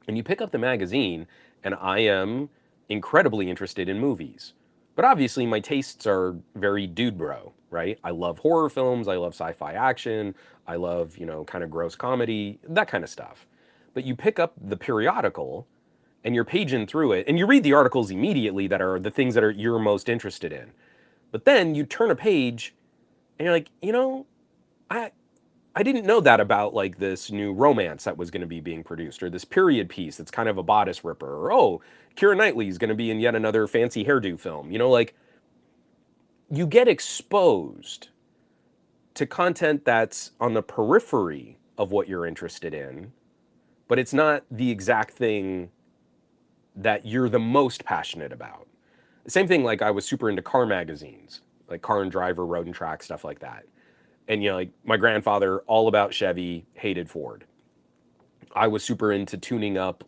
Speaker 1: And you pick up the magazine, and I am incredibly interested in movies. But obviously, my tastes are very dude bro, right? I love horror films, I love sci-fi action, I love, you know, kind of gross comedy, that kind of stuff. But you pick up the periodical and you're paging through it and you read the articles immediately that are the things that are you're most interested in. But then you turn a page and you're like, you know, I I didn't know that about like this new romance that was going to be being produced, or this period piece that's kind of a bodice ripper, or oh, Keira Knightley's going to be in yet another fancy hairdo film. You know, like you get exposed to content that's on the periphery of what you're interested in, but it's not the exact thing that you're the most passionate about. Same thing, like I was super into car magazines, like Car and Driver, Road and Track, stuff like that. And you know, like my grandfather, all about Chevy, hated Ford. I was super into tuning up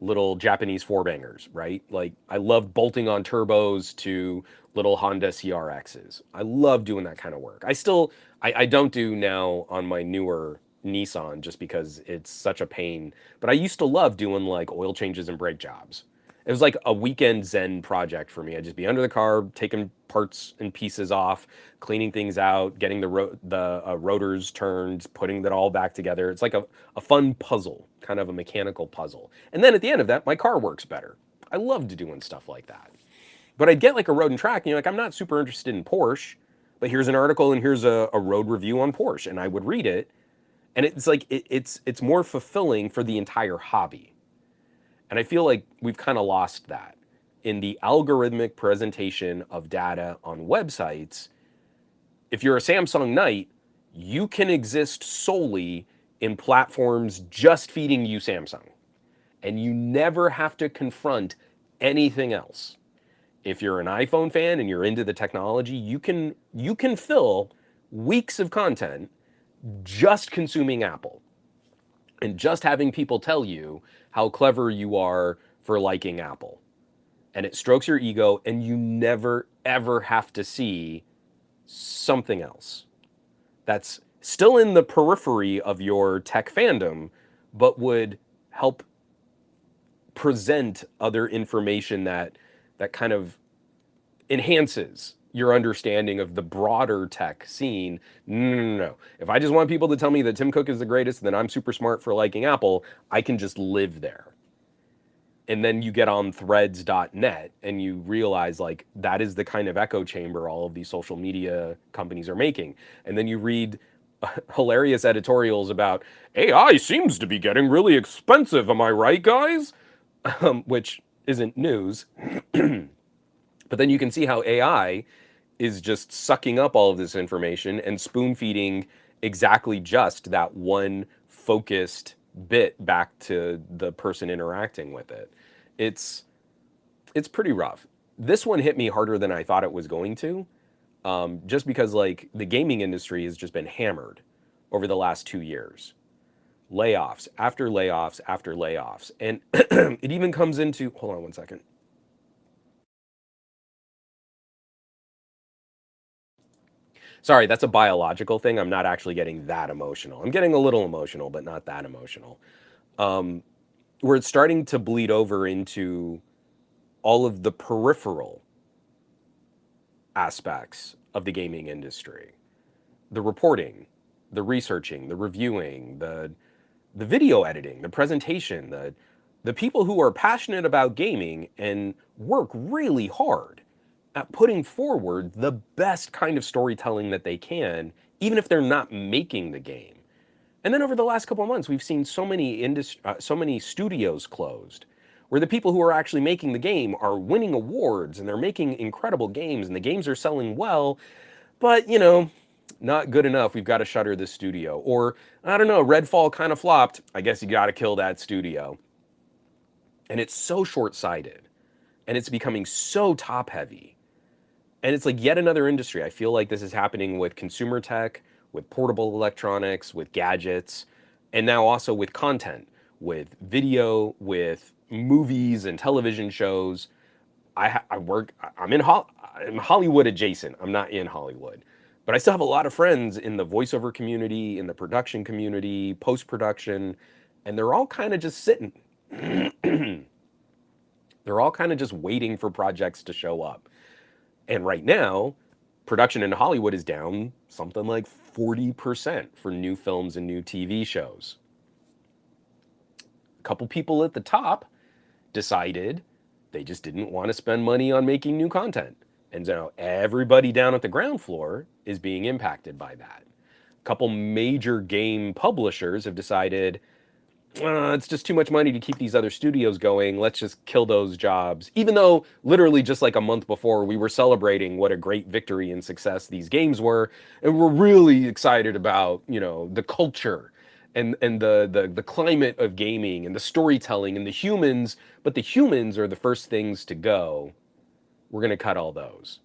Speaker 1: little Japanese four bangers, right? Like I love bolting on turbos to little Honda CRXs. I love doing that kind of work. I don't do now on my newer Nissan just because it's such a pain. But I used to love doing like oil changes and brake jobs. It was like a weekend zen project for me. I'd just be under the car, taking parts and pieces off, cleaning things out, getting the rotors turned, putting that all back together. It's like a fun puzzle, kind of a mechanical puzzle. And then at the end of that, my car works better. I loved doing stuff like that. But I'd get like a road and track, and you're like, I'm not super interested in Porsche, but here's an article and here's a road review on Porsche, and I would read it, and it's like it's more fulfilling for the entire hobby. And I feel like we've kind of lost that in the algorithmic presentation of data on websites. If you're a Samsung Knight, you can exist solely in platforms just feeding you Samsung, and you never have to confront anything else. If you're an iPhone fan and you're into the technology, you can fill weeks of content just consuming Apple and just having people tell you how clever you are for liking Apple. And it strokes your ego, and you never ever have to see something else that's still in the periphery of your tech fandom, but would help present other information that kind of enhances your understanding of the broader tech scene. No, no, no, no. If I just want people to tell me that Tim Cook is the greatest, then I'm super smart for liking Apple, I can just live there. And then you get on threads.net and you realize like that is the kind of echo chamber all of these social media companies are making. And then you read hilarious editorials about AI seems to be getting really expensive. Am I right, guys? Which isn't news. But then you can see how AI is just sucking up all of this information and spoon feeding exactly just that one focused bit back to the person interacting with it. It's it's pretty rough. This one hit me harder than I thought it was going to, just because like the gaming industry has just been hammered over the last 2 years. Layoffs after layoffs after layoffs, and it even comes into, hold on one second. Sorry, that's a biological thing. I'm not actually getting that emotional. I'm getting a little emotional, but not that emotional. Where it's starting to bleed over into all of the peripheral aspects of the gaming industry. The reporting, the researching, the reviewing, the video editing, the presentation, the people who are passionate about gaming and work really hard at putting forward the best kind of storytelling that they can, even if they're not making the game. And then over the last couple of months, we've seen so many studios closed, where the people who are actually making the game are winning awards and they're making incredible games and the games are selling well, but not good enough. We've got to shutter this studio. Or I don't know, Redfall kind of flopped. I guess you got to kill that studio. And it's so short-sighted, and it's becoming so top-heavy. And it's like yet another industry. I feel like this is happening with consumer tech, with portable electronics, with gadgets, and now also with content, with video, with movies and television shows. I work. I'm Hollywood adjacent. I'm not in Hollywood, but I still have a lot of friends in the voiceover community, in the production community, post production, and they're all kind of just sitting. They're all kind of just waiting for projects to show up. And right now, production in Hollywood is down something like 40% for new films and new TV shows. A couple people at the top decided they just didn't want to spend money on making new content. And so everybody down at the ground floor is being impacted by that. A couple major game publishers have decided, it's just too much money to keep these other studios going. Let's just kill those jobs. Even though literally just like a month before, we were celebrating what a great victory and success these games were. And we're really excited about, the culture and the climate of gaming and the storytelling and the humans. But the humans are the first things to go. We're going to cut all those.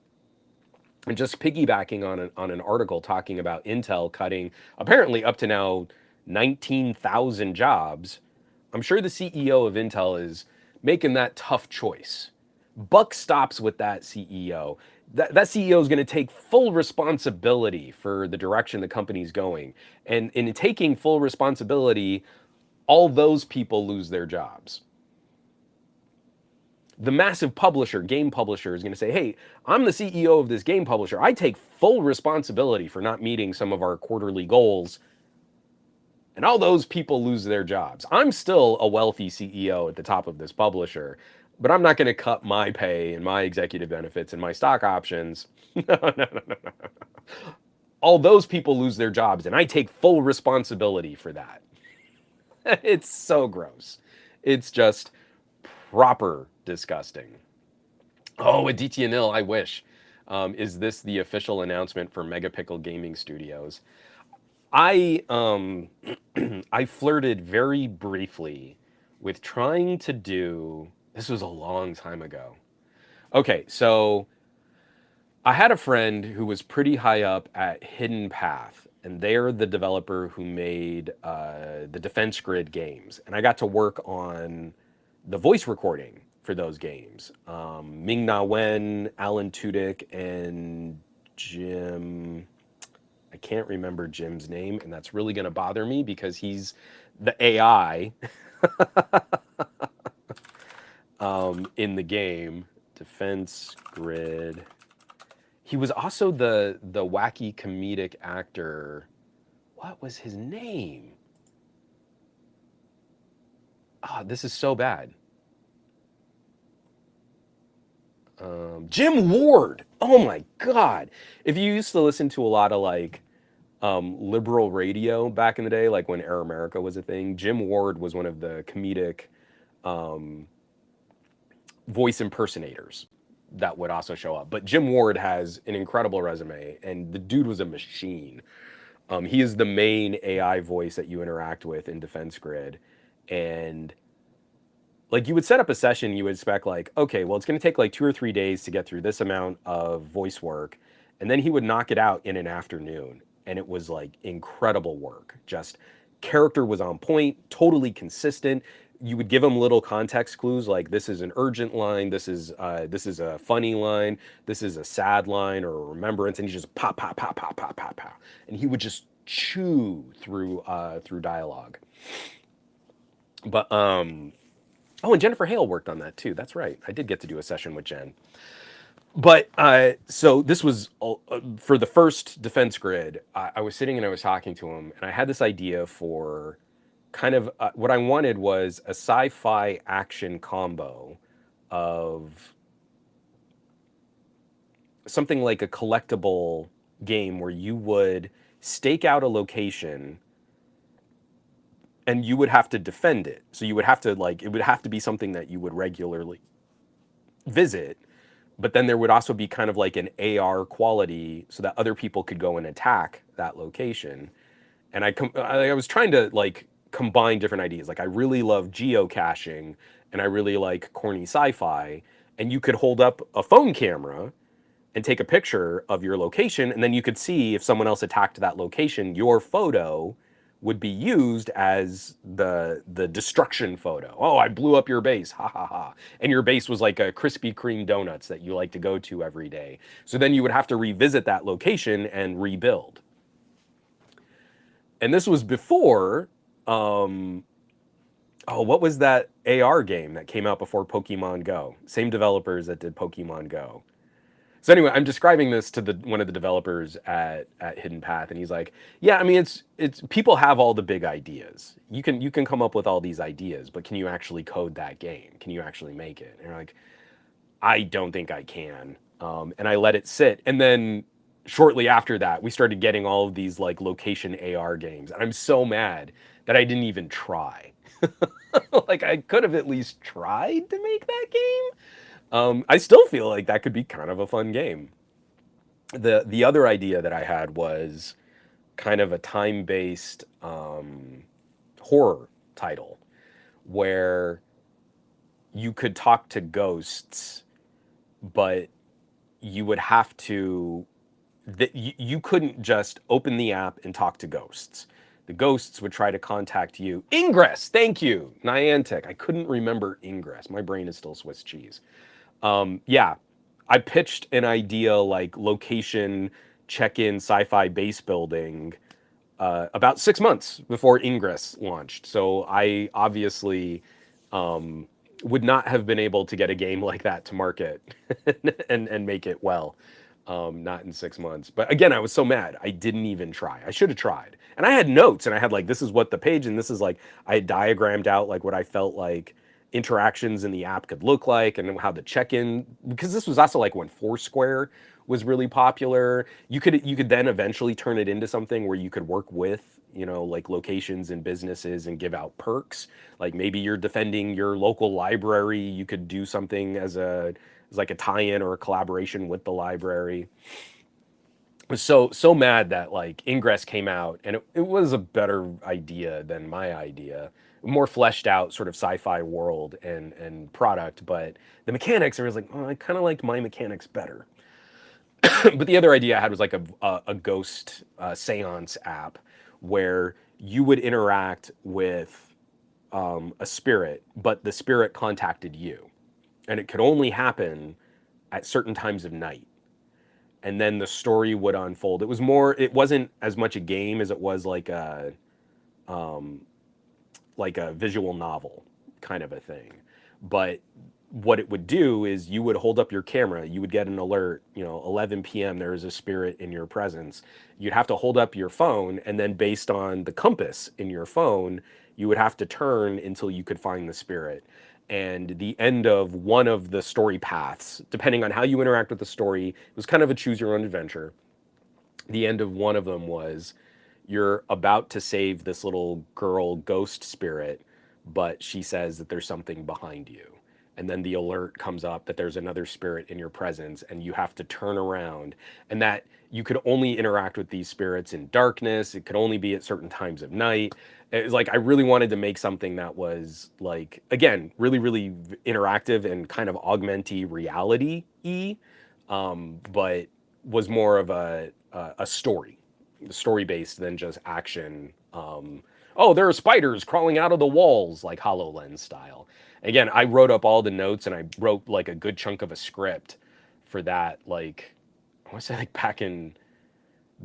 Speaker 1: And just piggybacking on an article talking about Intel cutting apparently up to now 19,000 jobs. I'm sure the CEO of Intel is making that tough choice. Buck stops with that CEO. That CEO is going to take full responsibility for the direction the company's going. And in taking full responsibility, all those people lose their jobs. The massive publisher, game publisher, is going to say, hey, I'm the CEO of this game publisher. I take full responsibility for not meeting some of our quarterly goals. And all those people lose their jobs. I'm still a wealthy CEO at the top of this publisher, but I'm not going to cut my pay and my executive benefits and my stock options. No. All those people lose their jobs, and I take full responsibility for that. It's so gross. It's just proper disgusting. Oh, Aditya Nil, I wish. Is this the official announcement for Megapixel Gaming Studios? I I flirted very briefly with trying to do, this was a long time ago. Okay, so I had a friend who was pretty high up at Hidden Path, and they're the developer who made the Defense Grid games. And I got to work on the voice recording for those games. Ming Na Wen, Alan Tudyk, and Jim. I can't remember Jim's name, and that's really going to bother me because he's the AI in the game. Defense Grid. He was also the wacky comedic actor. What was his name? Ah, this is so bad. Jim Ward. Oh my God. If you used to listen to a lot of like liberal radio back in the day, like when Air America was a thing, Jim Ward was one of the comedic voice impersonators that would also show up. But Jim Ward has an incredible resume, and the dude was a machine. He is the main AI voice that you interact with in Defense Grid. And like you would set up a session, you would expect like, okay, well, it's going to take like 2 or 3 days to get through this amount of voice work. And then he would knock it out in an afternoon. And it was like incredible work. Just character was on point, totally consistent. You would give him little context clues like this is an urgent line, this is a funny line, this is a sad line or a remembrance, and he just pop pop pop pop pop pop pop, and he would just chew through dialogue. But oh, and Jennifer Hale worked on that too. That's right. I did get to do a session with Jen. But so this was for the first Defense Grid. I was sitting and I was talking to him, and I had this idea for kind of what I wanted was a sci-fi action combo of something like a collectible game where you would stake out a location and you would have to defend it. So you would have to like, it would have to be something that you would regularly visit, but then there would also be kind of like an AR quality so that other people could go and attack that location. And I was trying to like combine different ideas. Like I really love geocaching and I really like corny sci-fi, and you could hold up a phone camera and take a picture of your location, and then you could see if someone else attacked that location, your photo would be used as the destruction photo. Oh, I blew up your base, ha ha ha. And your base was like a Krispy Kreme donuts that you like to go to every day. So then you would have to revisit that location and rebuild. And this was before, oh, what was that AR game that came out before Pokemon Go? Same developers that did Pokemon Go. So anyway, I'm describing this to one of the developers at Hidden Path, and he's like, "Yeah, I mean, it's people have all the big ideas. You can come up with all these ideas, but can you actually code that game? Can you actually make it?" And you're like, "I don't think I can." And I let it sit, and then shortly after that, we started getting all of these like location AR games, and I'm so mad that I didn't even try. Like I could have at least tried to make that game. I still feel like that could be kind of a fun game. The other idea that I had was kind of a time-based horror title where you could talk to ghosts, but you would have to, you couldn't just open the app and talk to ghosts. The ghosts would try to contact you. Ingress, thank you. Niantic. I couldn't remember Ingress. My brain is still Swiss cheese. Yeah, I pitched an idea like location check-in sci-fi base building about 6 months before Ingress launched. So I obviously would not have been able to get a game like that to market and make it well. Not in 6 months. But again, I was so mad. I didn't even try. I should have tried. And I had notes and I had like, this is what the page, and this is like, I had diagrammed out like what I felt like interactions in the app could look like and how the check-in, because this was also like when Foursquare was really popular. You could then eventually turn it into something where you could work with, like locations and businesses and give out perks. Like maybe you're defending your local library, you could do something as like a tie-in or a collaboration with the library. I was so mad that like Ingress came out and it was a better idea than my idea. More fleshed out sort of sci-fi world and product, but the mechanics, I was like, oh, I kind of liked my mechanics better. But the other idea I had was like a ghost seance app where you would interact with a spirit, but the spirit contacted you, and it could only happen at certain times of night. And then the story would unfold. It wasn't as much a game as it was like a visual novel kind of a thing. But what it would do is you would hold up your camera, you would get an alert, 11 p.m. there is a spirit in your presence. You'd have to hold up your phone, and then based on the compass in your phone, you would have to turn until you could find the spirit. And the end of one of the story paths, depending on how you interact with the story, it was kind of a choose your own adventure. The end of one of them was you're about to save this little girl ghost spirit, but she says that there's something behind you. And then the alert comes up that there's another spirit in your presence, and you have to turn around. And that you could only interact with these spirits in darkness. It could only be at certain times of night. It was like I really wanted to make something that was like, again, really, really interactive and kind of augmenty reality-y, but was more of a story based than just action. Oh, there are spiders crawling out of the walls, like HoloLens style. Again, I wrote up all the notes and I wrote like a good chunk of a script for that. Like, I want to say like back in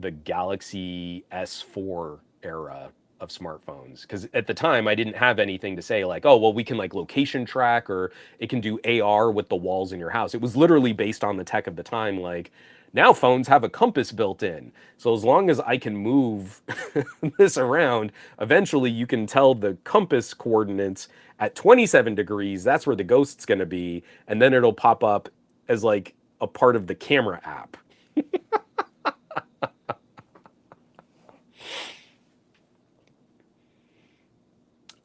Speaker 1: the Galaxy S4 era of smartphones, because at the time I didn't have anything to say like, oh well, we can like location track, or it can do AR with the walls in your house. It was literally based on the tech of the time. Like, now phones have a compass built in, so as long as I can move this around, eventually you can tell the compass coordinates at 27 degrees, that's where the ghost's going to be, and then it'll pop up as like a part of the camera app.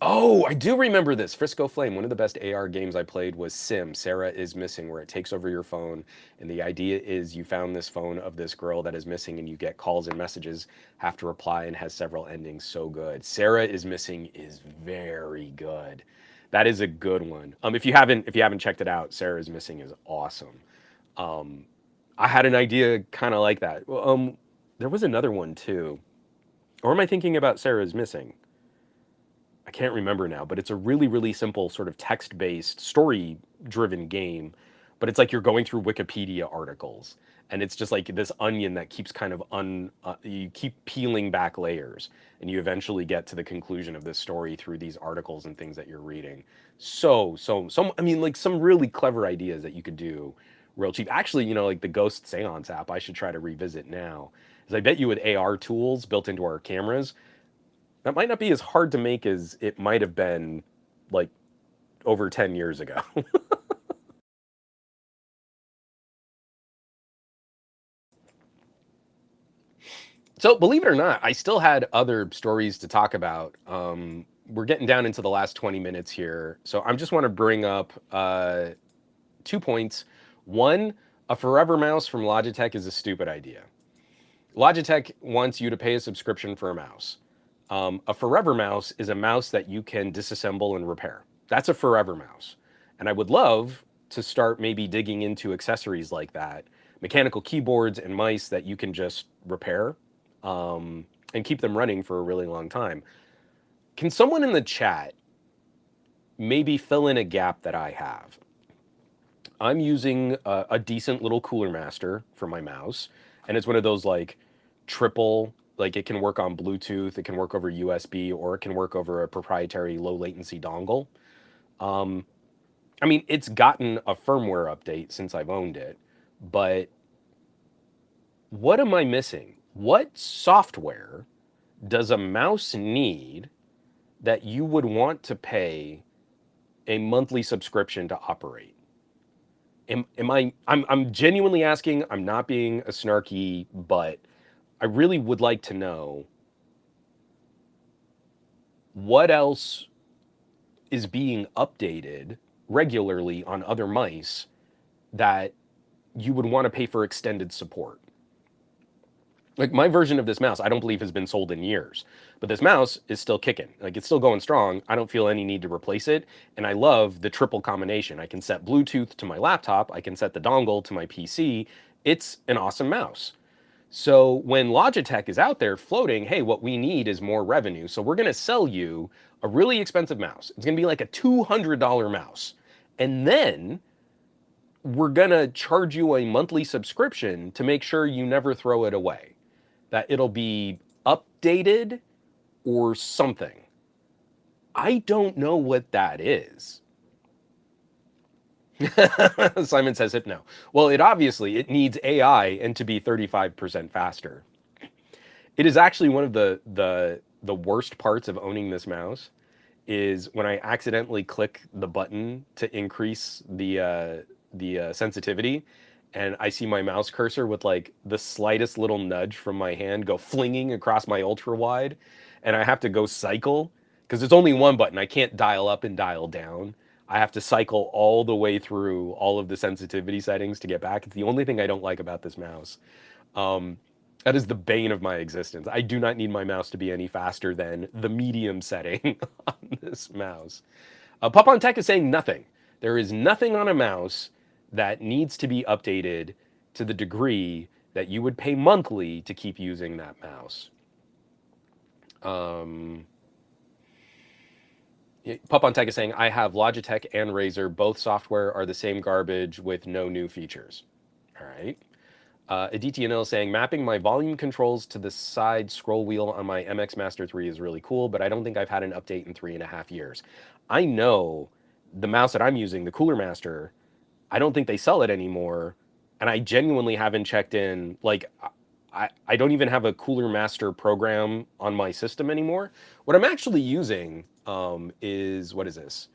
Speaker 1: Oh, I do remember this. Frisco Flame, one of the best AR games I played was Sim, Sarah is Missing, where it takes over your phone. And the idea is you found this phone of this girl that is missing, and you get calls and messages, have to reply, and has several endings. So good. Sarah is Missing is very good. That is a good one. If you haven't checked it out, Sarah is Missing is awesome. I had an idea kind of like that. Well, there was another one too. Or am I thinking about Sarah is Missing? I can't remember now, but it's a really, really simple sort of text-based, story-driven game. But it's like you're going through Wikipedia articles, and it's just like this onion that keeps kind of you keep peeling back layers, and you eventually get to the conclusion of this story through these articles and things that you're reading. I mean, like some really clever ideas that you could do real cheap. Actually, like the Ghost Seance app, I should try to revisit now, because I bet you with AR tools built into our cameras, that might not be as hard to make as it might have been like over 10 years ago. So, believe it or not, I still had other stories to talk about. We're getting down into the last 20 minutes here. So, I just want to bring up 2 points. One, a forever mouse from Logitech is a stupid idea. Logitech wants you to pay a subscription for a mouse. A forever mouse is a mouse that you can disassemble and repair. That's a forever mouse. And I would love to start maybe digging into accessories like that, mechanical keyboards and mice that you can just repair. and keep them running for a really long time. Can someone in the chat maybe fill in a gap that I have? I'm using a decent little Cooler Master for my mouse, and it's one of those like triple, like it can work on Bluetooth, it can work over USB, or it can work over a proprietary low latency dongle. I mean, it's gotten a firmware update since I've owned it, but what am I missing? What software does a mouse need that you would want to pay a monthly subscription to operate? I'm genuinely asking, I'm not being a snarky, but I really would like to know what else is being updated regularly on other mice that you would want to pay for extended support. Like my version of this mouse, I don't believe has been sold in years, but this mouse is still kicking. Like it's still going strong. I don't feel any need to replace it. And I love the triple combination. I can set Bluetooth to my laptop. I can set the dongle to my PC. It's an awesome mouse. So when Logitech is out there floating, hey, what we need is more revenue. So we're going to sell you a really expensive mouse. It's going to be like a $200 mouse. And then we're going to charge you a monthly subscription to make sure you never throw it away, that it'll be updated or something. I don't know what that is. Simon says Hypno. Well, it needs AI and to be 35% faster. It is actually one of the worst parts of owning this mouse is when I accidentally click the button to increase the sensitivity, and I see my mouse cursor with like the slightest little nudge from my hand go flinging across my ultra wide, and I have to go cycle because it's only one button. I can't dial up and dial down. I have to cycle all the way through all of the sensitivity settings to get back. It's the only thing I don't like about this mouse. That is the bane of my existence. I do not need my mouse to be any faster than the medium setting on this mouse. Pop on Tech is saying nothing. There is nothing on a mouse that needs to be updated to the degree that you would pay monthly to keep using that mouse. Pop on Tech is saying, I have Logitech and Razer. Both software are the same garbage with no new features. All right. Aditya is saying, mapping my volume controls to the side scroll wheel on my MX Master 3 is really cool, but I don't think I've had an update in 3.5 years. I know the mouse that I'm using, the Cooler Master, I don't think they sell it anymore. And I genuinely haven't checked in. Like, I don't even have a Cooler Master program on my system anymore. What I'm actually using is, what is this?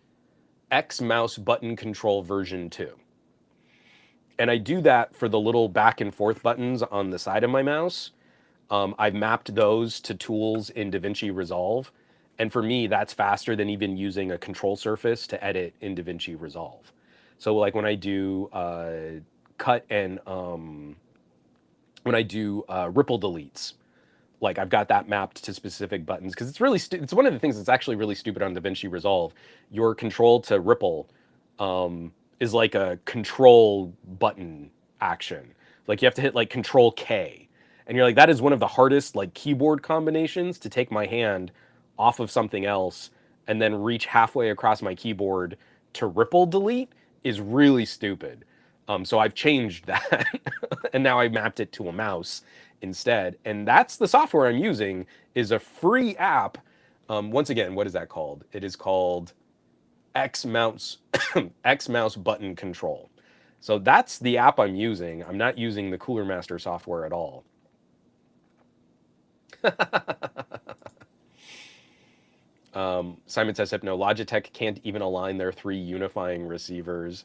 Speaker 1: X Mouse Button Control version 2. And I do that for the little back and forth buttons on the side of my mouse. I've mapped those to tools in DaVinci Resolve. And for me, that's faster than even using a control surface to edit in DaVinci Resolve. So like when I do cut and when I do ripple deletes, like I've got that mapped to specific buttons because it's really it's one of the things that's actually really stupid on DaVinci Resolve. Your control to ripple is like a control button action. Like you have to hit like Control K, and you're like, that is one of the hardest like keyboard combinations to take my hand off of something else and then reach halfway across my keyboard to ripple delete is really stupid. So I've changed that, and now I mapped it to a mouse instead. And that's the software I'm using, is a free app. Once again, what is that called? It is called X Mouse X Mouse Button Control. So that's the app I'm using. I'm not using the Cooler Master software at all. Simon says, no, Logitech can't even align their 3 unifying receivers.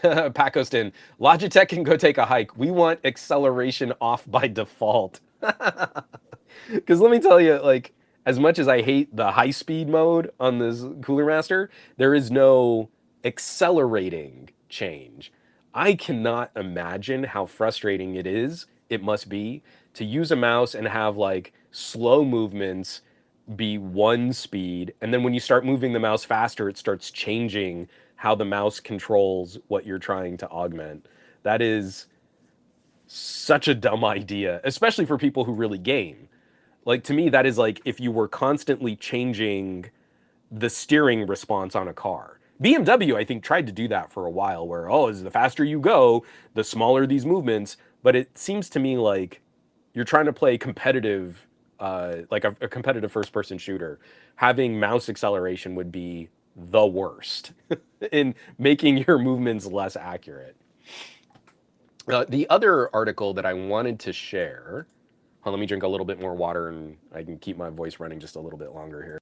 Speaker 1: Pacostin, Logitech can go take a hike. We want acceleration off by default. Because let me tell you, like, as much as I hate the high speed mode on this Cooler Master, there is no accelerating change. I cannot imagine how frustrating it must be to use a mouse and have like slow movements be one speed, and then when you start moving the mouse faster, it starts changing how the mouse controls what you're trying to augment. That is such a dumb idea, especially for people who really game. Like to me, that is like if you were constantly changing the steering response on a car. BMW, I think, tried to do that for a while, where oh, as the faster you go, the smaller these movements. But it seems to me like you're trying to play competitive, like a competitive first-person shooter. Having mouse acceleration would be the worst in making your movements less accurate. The other article that I wanted to share. Hold on, let me drink a little bit more water and I can keep my voice running just a little bit longer here.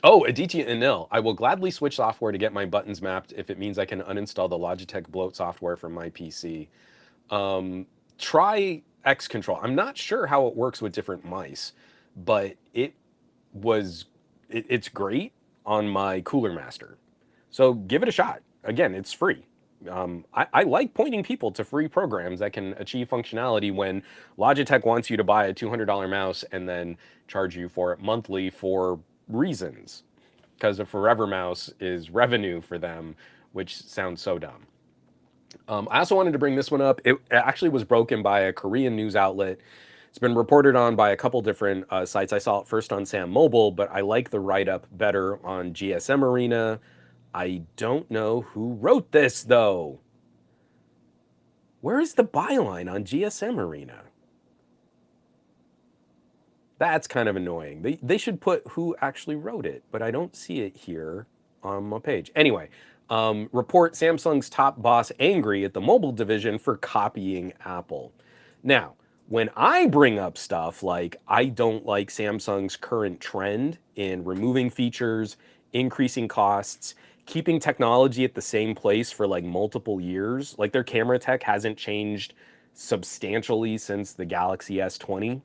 Speaker 1: Oh, Aditya Anil. I will gladly switch software to get my buttons mapped if it means I can uninstall the Logitech bloat software from my PC. Um, Try X Control. I'm not sure how it works with different mice, but it's great on my Cooler Master. So give it a shot. Again, it's free. I like pointing people to free programs that can achieve functionality when Logitech wants you to buy a $200 mouse and then charge you for it monthly for reasons. Because a forever mouse is revenue for them, which sounds so dumb. I also wanted to bring this one up. It actually was broken by a Korean news outlet. It's been reported on by a couple different sites. I saw it first on Sam Mobile, but I like the write-up better on GSM Arena. I don't know who wrote this, though. Where is the byline on GSM Arena? That's kind of annoying. They should put who actually wrote it, but I don't see it here on my page. Anyway, report Samsung's top boss angry at the mobile division for copying Apple. Now, when I bring up stuff like I don't like Samsung's current trend in removing features, increasing costs, keeping technology at the same place for like multiple years, like their camera tech hasn't changed substantially since the Galaxy S20.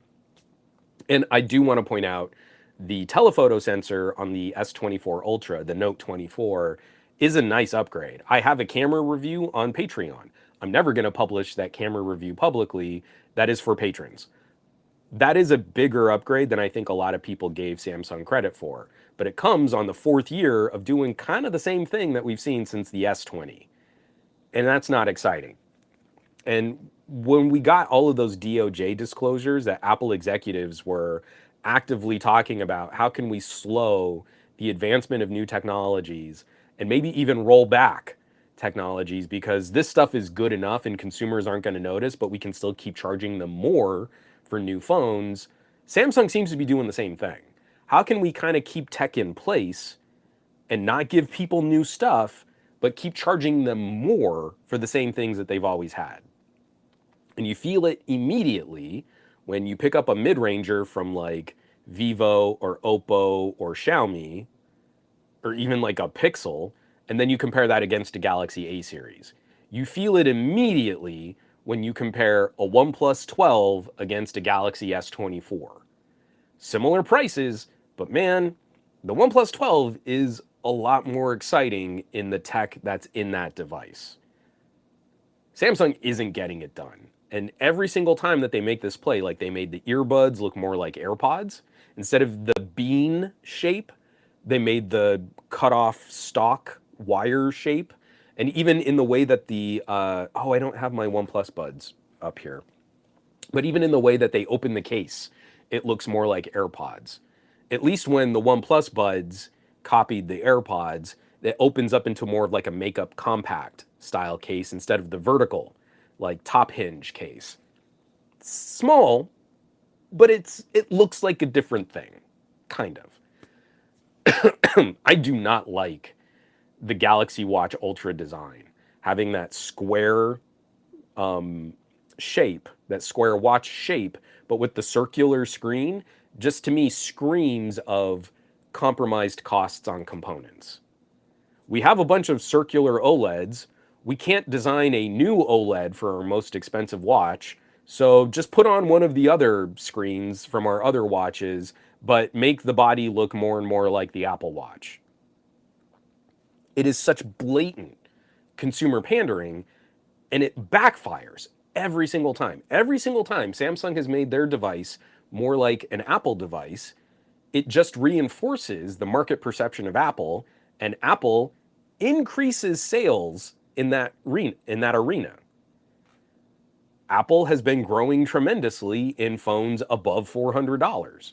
Speaker 1: And I do want to point out the telephoto sensor on the S24 Ultra, the Note 24, is a nice upgrade. I have a camera review on Patreon. I'm never going to publish that camera review publicly. That is for patrons. That is a bigger upgrade than I think a lot of people gave Samsung credit for. But it comes on the fourth year of doing kind of the same thing that we've seen since the S20. And that's not exciting. And when we got all of those DOJ disclosures that Apple executives were actively talking about, how can we slow the advancement of new technologies and maybe even roll back technologies because this stuff is good enough and consumers aren't going to notice, but we can still keep charging them more for new phones. Samsung seems to be doing the same thing. How can we kind of keep tech in place and not give people new stuff, but keep charging them more for the same things that they've always had? And you feel it immediately when you pick up a mid-ranger from like Vivo or Oppo or Xiaomi, or even like a Pixel, and then you compare that against a Galaxy A series. You feel it immediately when you compare a OnePlus 12 against a Galaxy S24. Similar prices, but man, the OnePlus 12 is a lot more exciting in the tech that's in that device. Samsung isn't getting it done. And every single time that they make this play, like they made the earbuds look more like AirPods, instead of the bean shape, they made the cut off stock wire shape. And even in the way that I don't have my OnePlus buds up here, but even in the way that they open the case, it looks more like AirPods. At least when the OnePlus buds copied the AirPods, it opens up into more of like a makeup compact style case instead of the vertical, like top hinge case. It's small, but it looks like a different thing, kind of. I do not like the Galaxy Watch Ultra design, having that square shape, that square watch shape, but with the circular screen, just to me screams of compromised costs on components. We have a bunch of circular OLEDs. We can't design a new OLED for our most expensive watch, so just put on one of the other screens from our other watches, but make the body look more and more like the Apple Watch. It is such blatant consumer pandering, and it backfires every single time. Every single time Samsung has made their device more like an Apple device, It just reinforces the market perception of Apple, and Apple increases sales in that arena. Apple has been growing tremendously in phones above $400.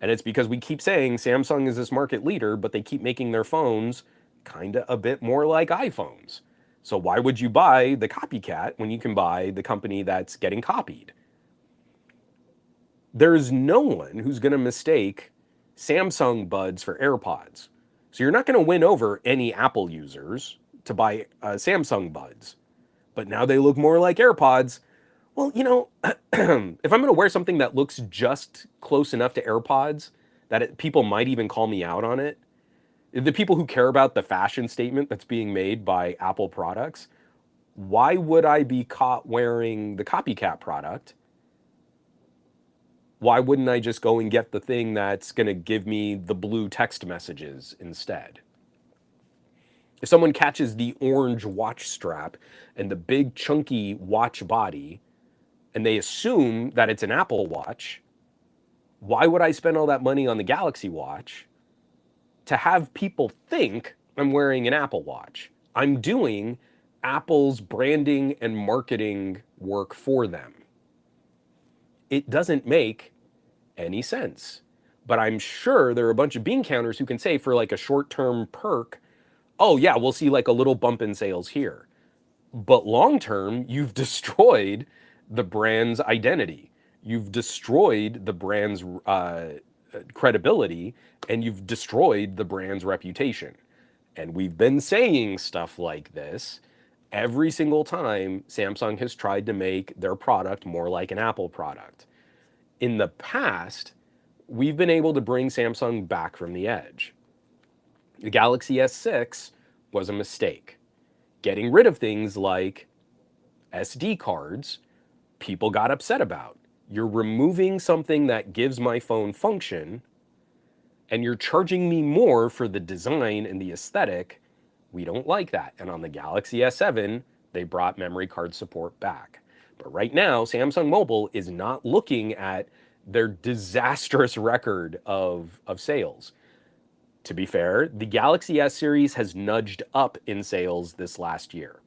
Speaker 1: And it's because we keep saying Samsung is this market leader, but they keep making their phones kind of a bit more like iPhones. So why would you buy the copycat when you can buy the company that's getting copied? There's no one who's going to mistake Samsung buds for AirPods. So you're not going to win over any Apple users to buy Samsung buds. But now they look more like AirPods. Well, if I'm going to wear something that looks just close enough to AirPods that people might even call me out on it, the people who care about the fashion statement that's being made by Apple products, why would I be caught wearing the copycat product? Why wouldn't I just go and get the thing that's going to give me the blue text messages instead? If someone catches the orange watch strap and the big chunky watch body, and they assume that it's an Apple Watch, why would I spend all that money on the Galaxy Watch to have people think I'm wearing an Apple Watch? I'm doing Apple's branding and marketing work for them. It doesn't make any sense. But I'm sure there are a bunch of bean counters who can say for like a short-term perk, oh yeah, we'll see like a little bump in sales here. But long term, you've destroyed the brand's identity. You've destroyed the brand's credibility, and you've destroyed the brand's reputation. And we've been saying stuff like this every single time Samsung has tried to make their product more like an Apple product. In the past, we've been able to bring Samsung back from the edge. The Galaxy S6 was a mistake. Getting rid of things like SD cards, people got upset about. You're removing something that gives my phone function, and you're charging me more for the design and the aesthetic. We don't like that. And on the Galaxy S7, they brought memory card support back. But right now, Samsung Mobile is not looking at their disastrous record of sales. To be fair, the Galaxy S series has nudged up in sales this last year.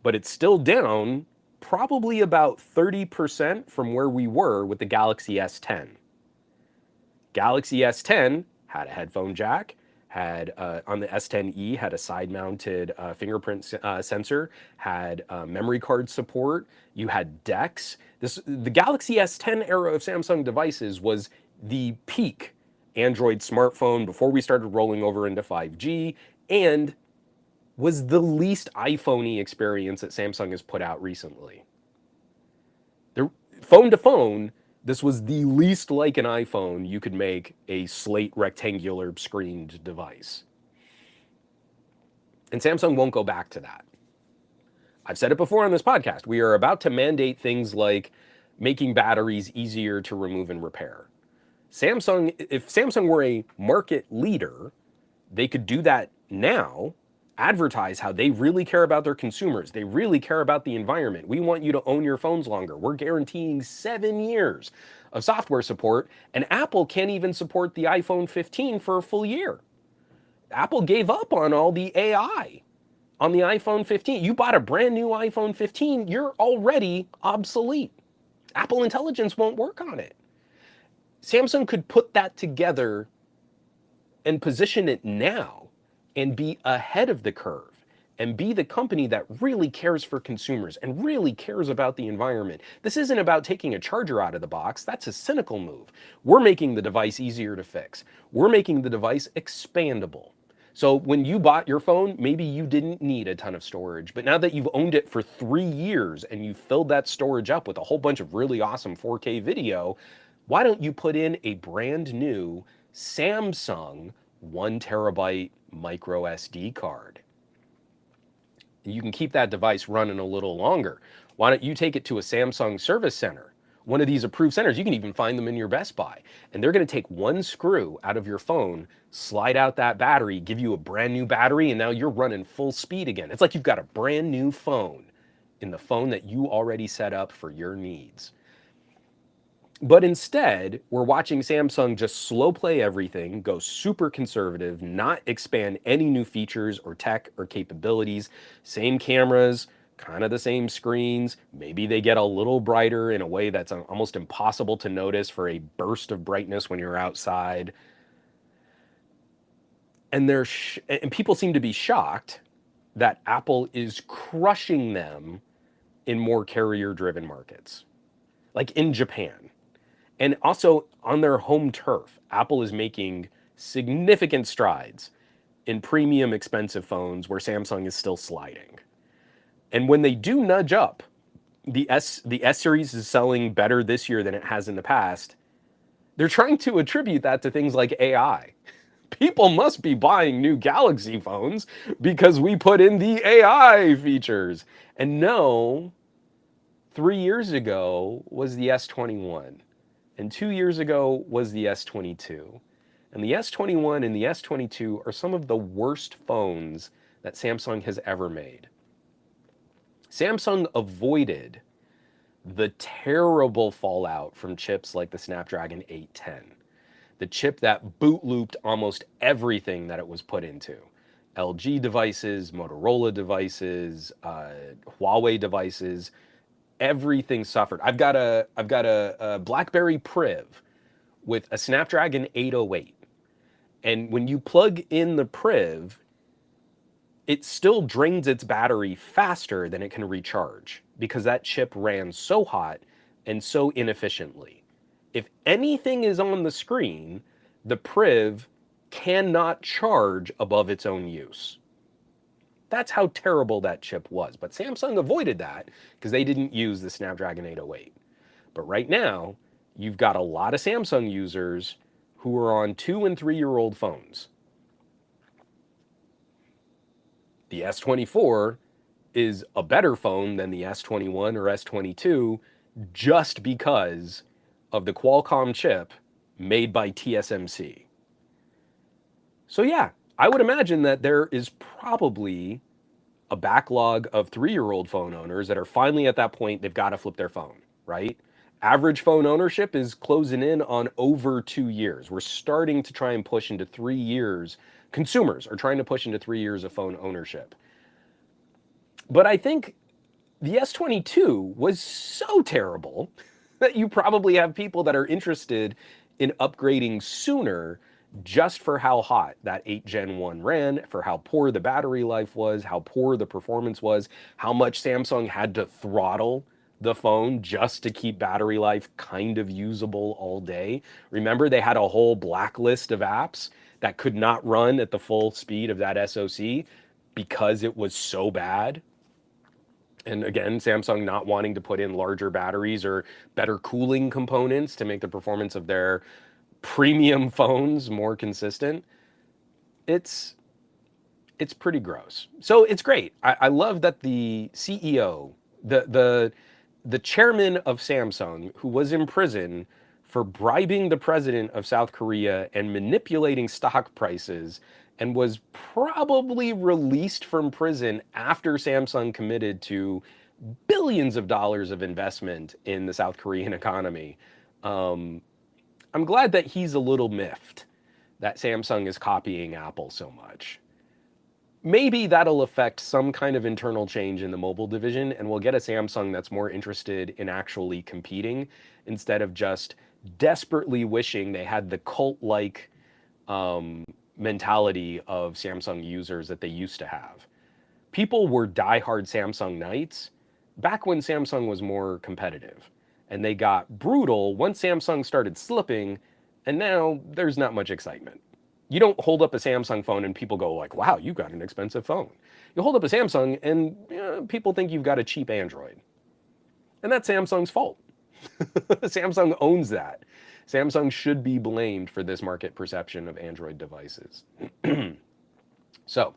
Speaker 1: But it's still down probably about 30% from where we were with the Galaxy S10. Galaxy S10 had a headphone jack, had on the S10e had a side-mounted fingerprint sensor, had memory card support. You had DeX. The Galaxy S10 era of Samsung devices was the peak Android smartphone before we started rolling over into 5G, and was the least iPhone-y experience that Samsung has put out recently. Phone to phone, this was the least like an iPhone you could make a slate rectangular screened device. And Samsung won't go back to that. I've said it before on this podcast. We are about to mandate things like making batteries easier to remove and repair. If Samsung were a market leader, they could do that now, advertise how they really care about their consumers. They really care about the environment. We want you to own your phones longer. We're guaranteeing 7 years of software support, and Apple can't even support the iPhone 15 for a full year. Apple gave up on all the AI on the iPhone 15. You bought a brand new iPhone 15, you're already obsolete. Apple Intelligence won't work on it. Samsung could put that together and position it now and be ahead of the curve and be the company that really cares for consumers and really cares about the environment. This isn't about taking a charger out of the box. That's a cynical move. We're making the device easier to fix. We're making the device expandable. So when you bought your phone, maybe you didn't need a ton of storage, but now that you've owned it for 3 years and you filled that storage up with a whole bunch of really awesome 4K video, why don't you put in a brand new Samsung 1 terabyte micro SD card? You can keep that device running a little longer. Why don't you take it to a Samsung service center? One of these approved centers, you can even find them in your Best Buy. And they're gonna take one screw out of your phone, slide out that battery, give you a brand new battery, and now you're running full speed again. It's like you've got a brand new phone in the phone that you already set up for your needs. But instead, we're watching Samsung just slow play everything, go super conservative, not expand any new features or tech or capabilities. Same cameras, kind of the same screens. Maybe they get a little brighter in a way that's almost impossible to notice for a burst of brightness when you're outside. And and people seem to be shocked that Apple is crushing them in more carrier-driven markets, like in Japan. And also on their home turf, Apple is making significant strides in premium expensive phones where Samsung is still sliding. And when they do nudge up, the S series is selling better this year than it has in the past. They're trying to attribute that to things like AI. People must be buying new Galaxy phones because we put in the AI features. And no, 3 years ago was the S21. And 2 years ago was the S22. And the S21 and the S22 are some of the worst phones that Samsung has ever made. Samsung avoided the terrible fallout from chips like the Snapdragon 810, the chip that boot looped almost everything that it was put into. LG devices, Motorola devices, Huawei devices, everything suffered. I've got a BlackBerry Priv with a Snapdragon 808. And when you plug in the Priv, it still drains its battery faster than it can recharge because that chip ran so hot and so inefficiently. If anything is on the screen, the Priv cannot charge above its own use. That's how terrible that chip was. But Samsung avoided that because they didn't use the Snapdragon 808. But right now, you've got a lot of Samsung users who are on 2 and 3 year old phones. The S24 is a better phone than the S21 or S22 just because of the Qualcomm chip made by TSMC. So yeah, I would imagine that there is probably a backlog of 3 year old phone owners that are finally at that point they've got to flip their phone, right? Average phone ownership is closing in on over 2 years. We're starting to try and push into 3 years. Consumers are trying to push into 3 years of phone ownership. But I think the S22 was so terrible that you probably have people that are interested in upgrading sooner just for how hot that 8 Gen 1 ran, for how poor the battery life was, how poor the performance was, how much Samsung had to throttle the phone just to keep battery life kind of usable all day. Remember, they had a whole blacklist of apps that could not run at the full speed of that SoC because it was so bad. And again, Samsung not wanting to put in larger batteries or better cooling components to make the performance of their premium phones more consistent. It's it's pretty gross. So it's great. I love that the CEO, the chairman of Samsung, who was in prison for bribing the president of South Korea and manipulating stock prices, and was probably released from prison after Samsung committed to billions of dollars of investment in the South Korean economy. I'm glad that he's a little miffed that Samsung is copying Apple so much. Maybe that'll affect some kind of internal change in the mobile division, and we'll get a Samsung that's more interested in actually competing instead of just desperately wishing they had the cult-like mentality of Samsung users that they used to have. People were diehard Samsung Knights back when Samsung was more competitive, and they got brutal once Samsung started slipping, and now there's not much excitement. You don't hold up a Samsung phone and people go like, wow, you've got an expensive phone. You hold up a Samsung and people think you've got a cheap Android. And that's Samsung's fault. Samsung owns that. Samsung should be blamed for this market perception of Android devices. So,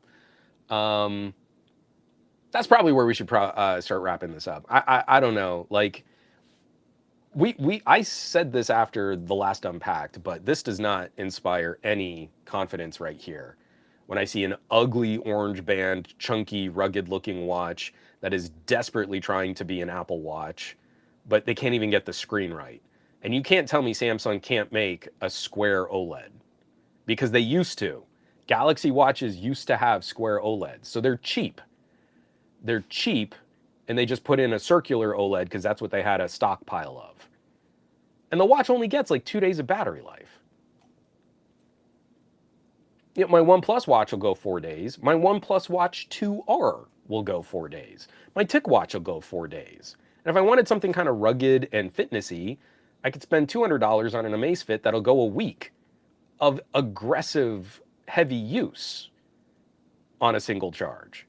Speaker 1: that's probably where we should start wrapping this up. I don't know. Like, I said this after the last Unpacked, but this does not inspire any confidence right here. When I see an ugly orange band, chunky, rugged looking watch that is desperately trying to be an Apple Watch, but they can't even get the screen right. And you can't tell me Samsung can't make a square OLED because they used to. Galaxy watches used to have square OLEDs. So they're cheap. They're cheap, and they just put in a circular OLED because that's what they had a stockpile of. And the watch only gets like 2 days of battery life. You know, my OnePlus watch will go 4 days. My OnePlus Watch 2R will go 4 days. My Tick watch will go 4 days. And if I wanted something kind of rugged and fitnessy, I could spend $200 on an Amazfit that'll go a week of aggressive, heavy use on a single charge.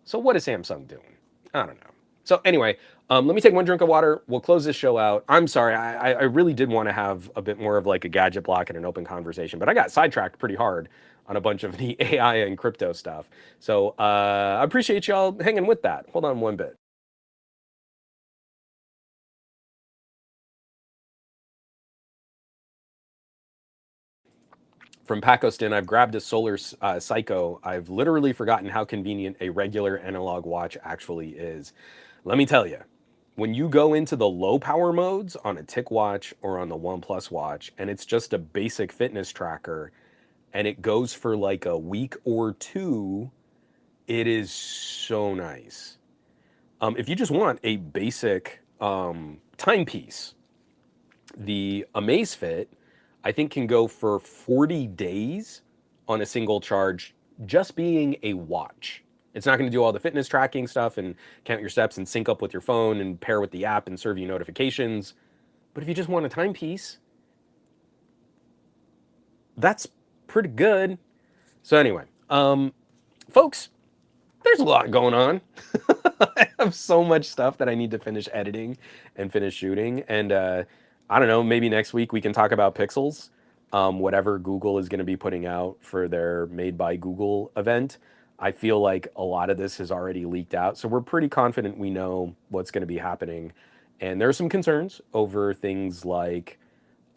Speaker 1: So what is Samsung doing? I don't know. So anyway, let me take one drink of water. We'll close this show out. I'm sorry. I really did want to have a bit more of like a gadget block and an open conversation, but I got sidetracked pretty hard on a bunch of the AI and crypto stuff. So I appreciate y'all hanging with that. Hold on one bit. From Pacoston, I've grabbed a Solar Psycho. I've literally forgotten how convenient a regular analog watch actually is. Let me tell you, when you go into the low power modes on a Tick watch or on the OnePlus watch, and it's just a basic fitness tracker, and it goes for like a week or two, it is so nice. If you just want a basic timepiece, the Amazfit, I think, can go for 40 days on a single charge, just being a watch. It's not going to do all the fitness tracking stuff and count your steps and sync up with your phone and pair with the app and serve you notifications. But if you just want a timepiece, that's pretty good. So anyway, folks, there's a lot going on. I have so much stuff that I need to finish editing and finish shooting. And I don't know, maybe next week we can talk about Pixels, whatever Google is going to be putting out for their Made by Google event. I feel like a lot of this has already leaked out. So we're pretty confident we know what's going to be happening. And there are some concerns over things like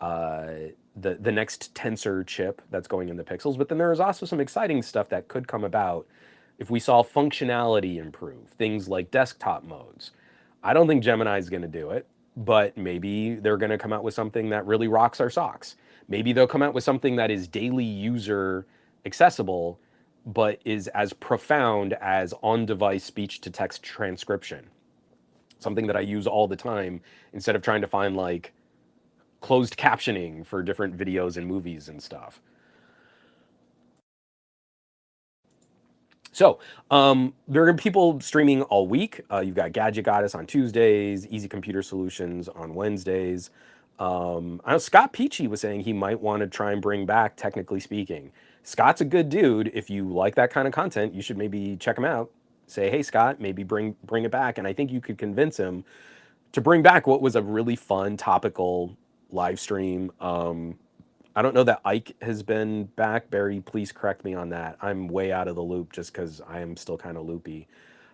Speaker 1: the next tensor chip that's going in the Pixels. But then there is also some exciting stuff that could come about if we saw functionality improve, things like desktop modes. I don't think Gemini is going to do it, but maybe they're going to come out with something that really rocks our socks. Maybe they'll come out with something that is daily user accessible, but is as profound as on-device speech-to-text transcription. Something that I use all the time instead of trying to find like closed captioning for different videos and movies and stuff. So there are people streaming all week. You've got Gadget Goddess on Tuesdays, Easy Computer Solutions on Wednesdays. I know Scott Peachy was saying he might want to try and bring back Technically Speaking. Scott's a good dude. If you like that kind of content, you should maybe check him out. Say, hey Scott, maybe bring it back. And I think you could convince him to bring back what was a really fun topical live stream. I don't know that Ike has been back. Barry, please correct me on that. I'm way out of the loop just because I am still kind of loopy.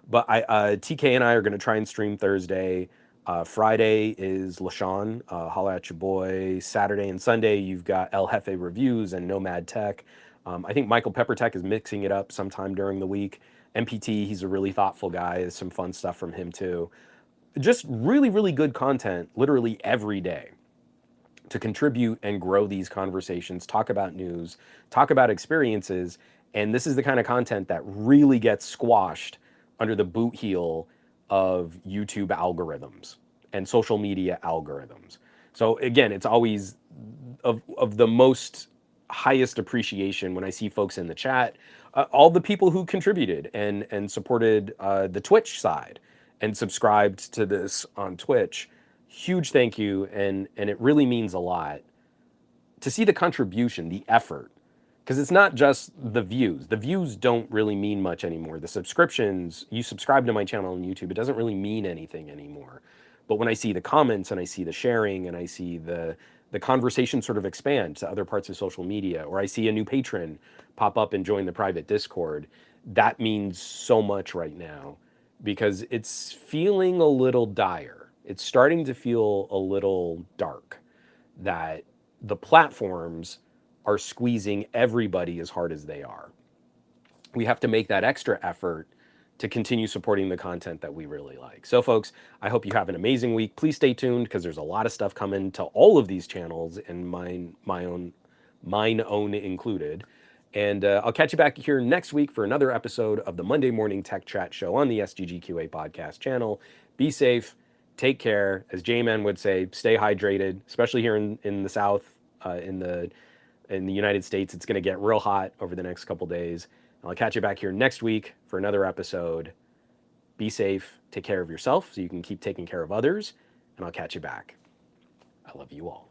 Speaker 1: But TK and I are going to try and stream Thursday. Friday is LaShawn, holla at your boy. Saturday and Sunday, you've got El Jefe Reviews and Nomad Tech. I think Michael Peppertech is mixing it up sometime during the week. MPT, he's a really thoughtful guy. There's some fun stuff from him too. Just really, really good content literally every day to contribute and grow these conversations, talk about news, talk about experiences. And this is the kind of content that really gets squashed under the boot heel of YouTube algorithms and social media algorithms. So again, it's always of the most highest appreciation when I see folks in the chat, all the people who contributed and supported the Twitch side and subscribed to this on Twitch. Huge thank you, and it really means a lot to see the contribution, the effort, because it's not just the views. The views don't really mean much anymore. The subscriptions, you subscribe to my channel on YouTube, it doesn't really mean anything anymore. But when I see the comments and I see the sharing and I see the conversation sort of expand to other parts of social media, or I see a new patron pop up and join the private Discord, that means so much right now because it's feeling a little dire. It's starting to feel a little dark that the platforms are squeezing everybody as hard as they are. We have to make that extra effort to continue supporting the content that we really like. So folks, I hope you have an amazing week. Please stay tuned because there's a lot of stuff coming to all of these channels, and mine own included. And I'll catch you back here next week for another episode of the Monday Morning Tech Chat Show on the SGGQA podcast channel. Be safe, take care. As J-Man would say, stay hydrated, especially here in the South, in the United States. It's going to get real hot over the next couple days. I'll catch you back here next week for another episode. Be safe, take care of yourself so you can keep taking care of others, and I'll catch you back. I love you all.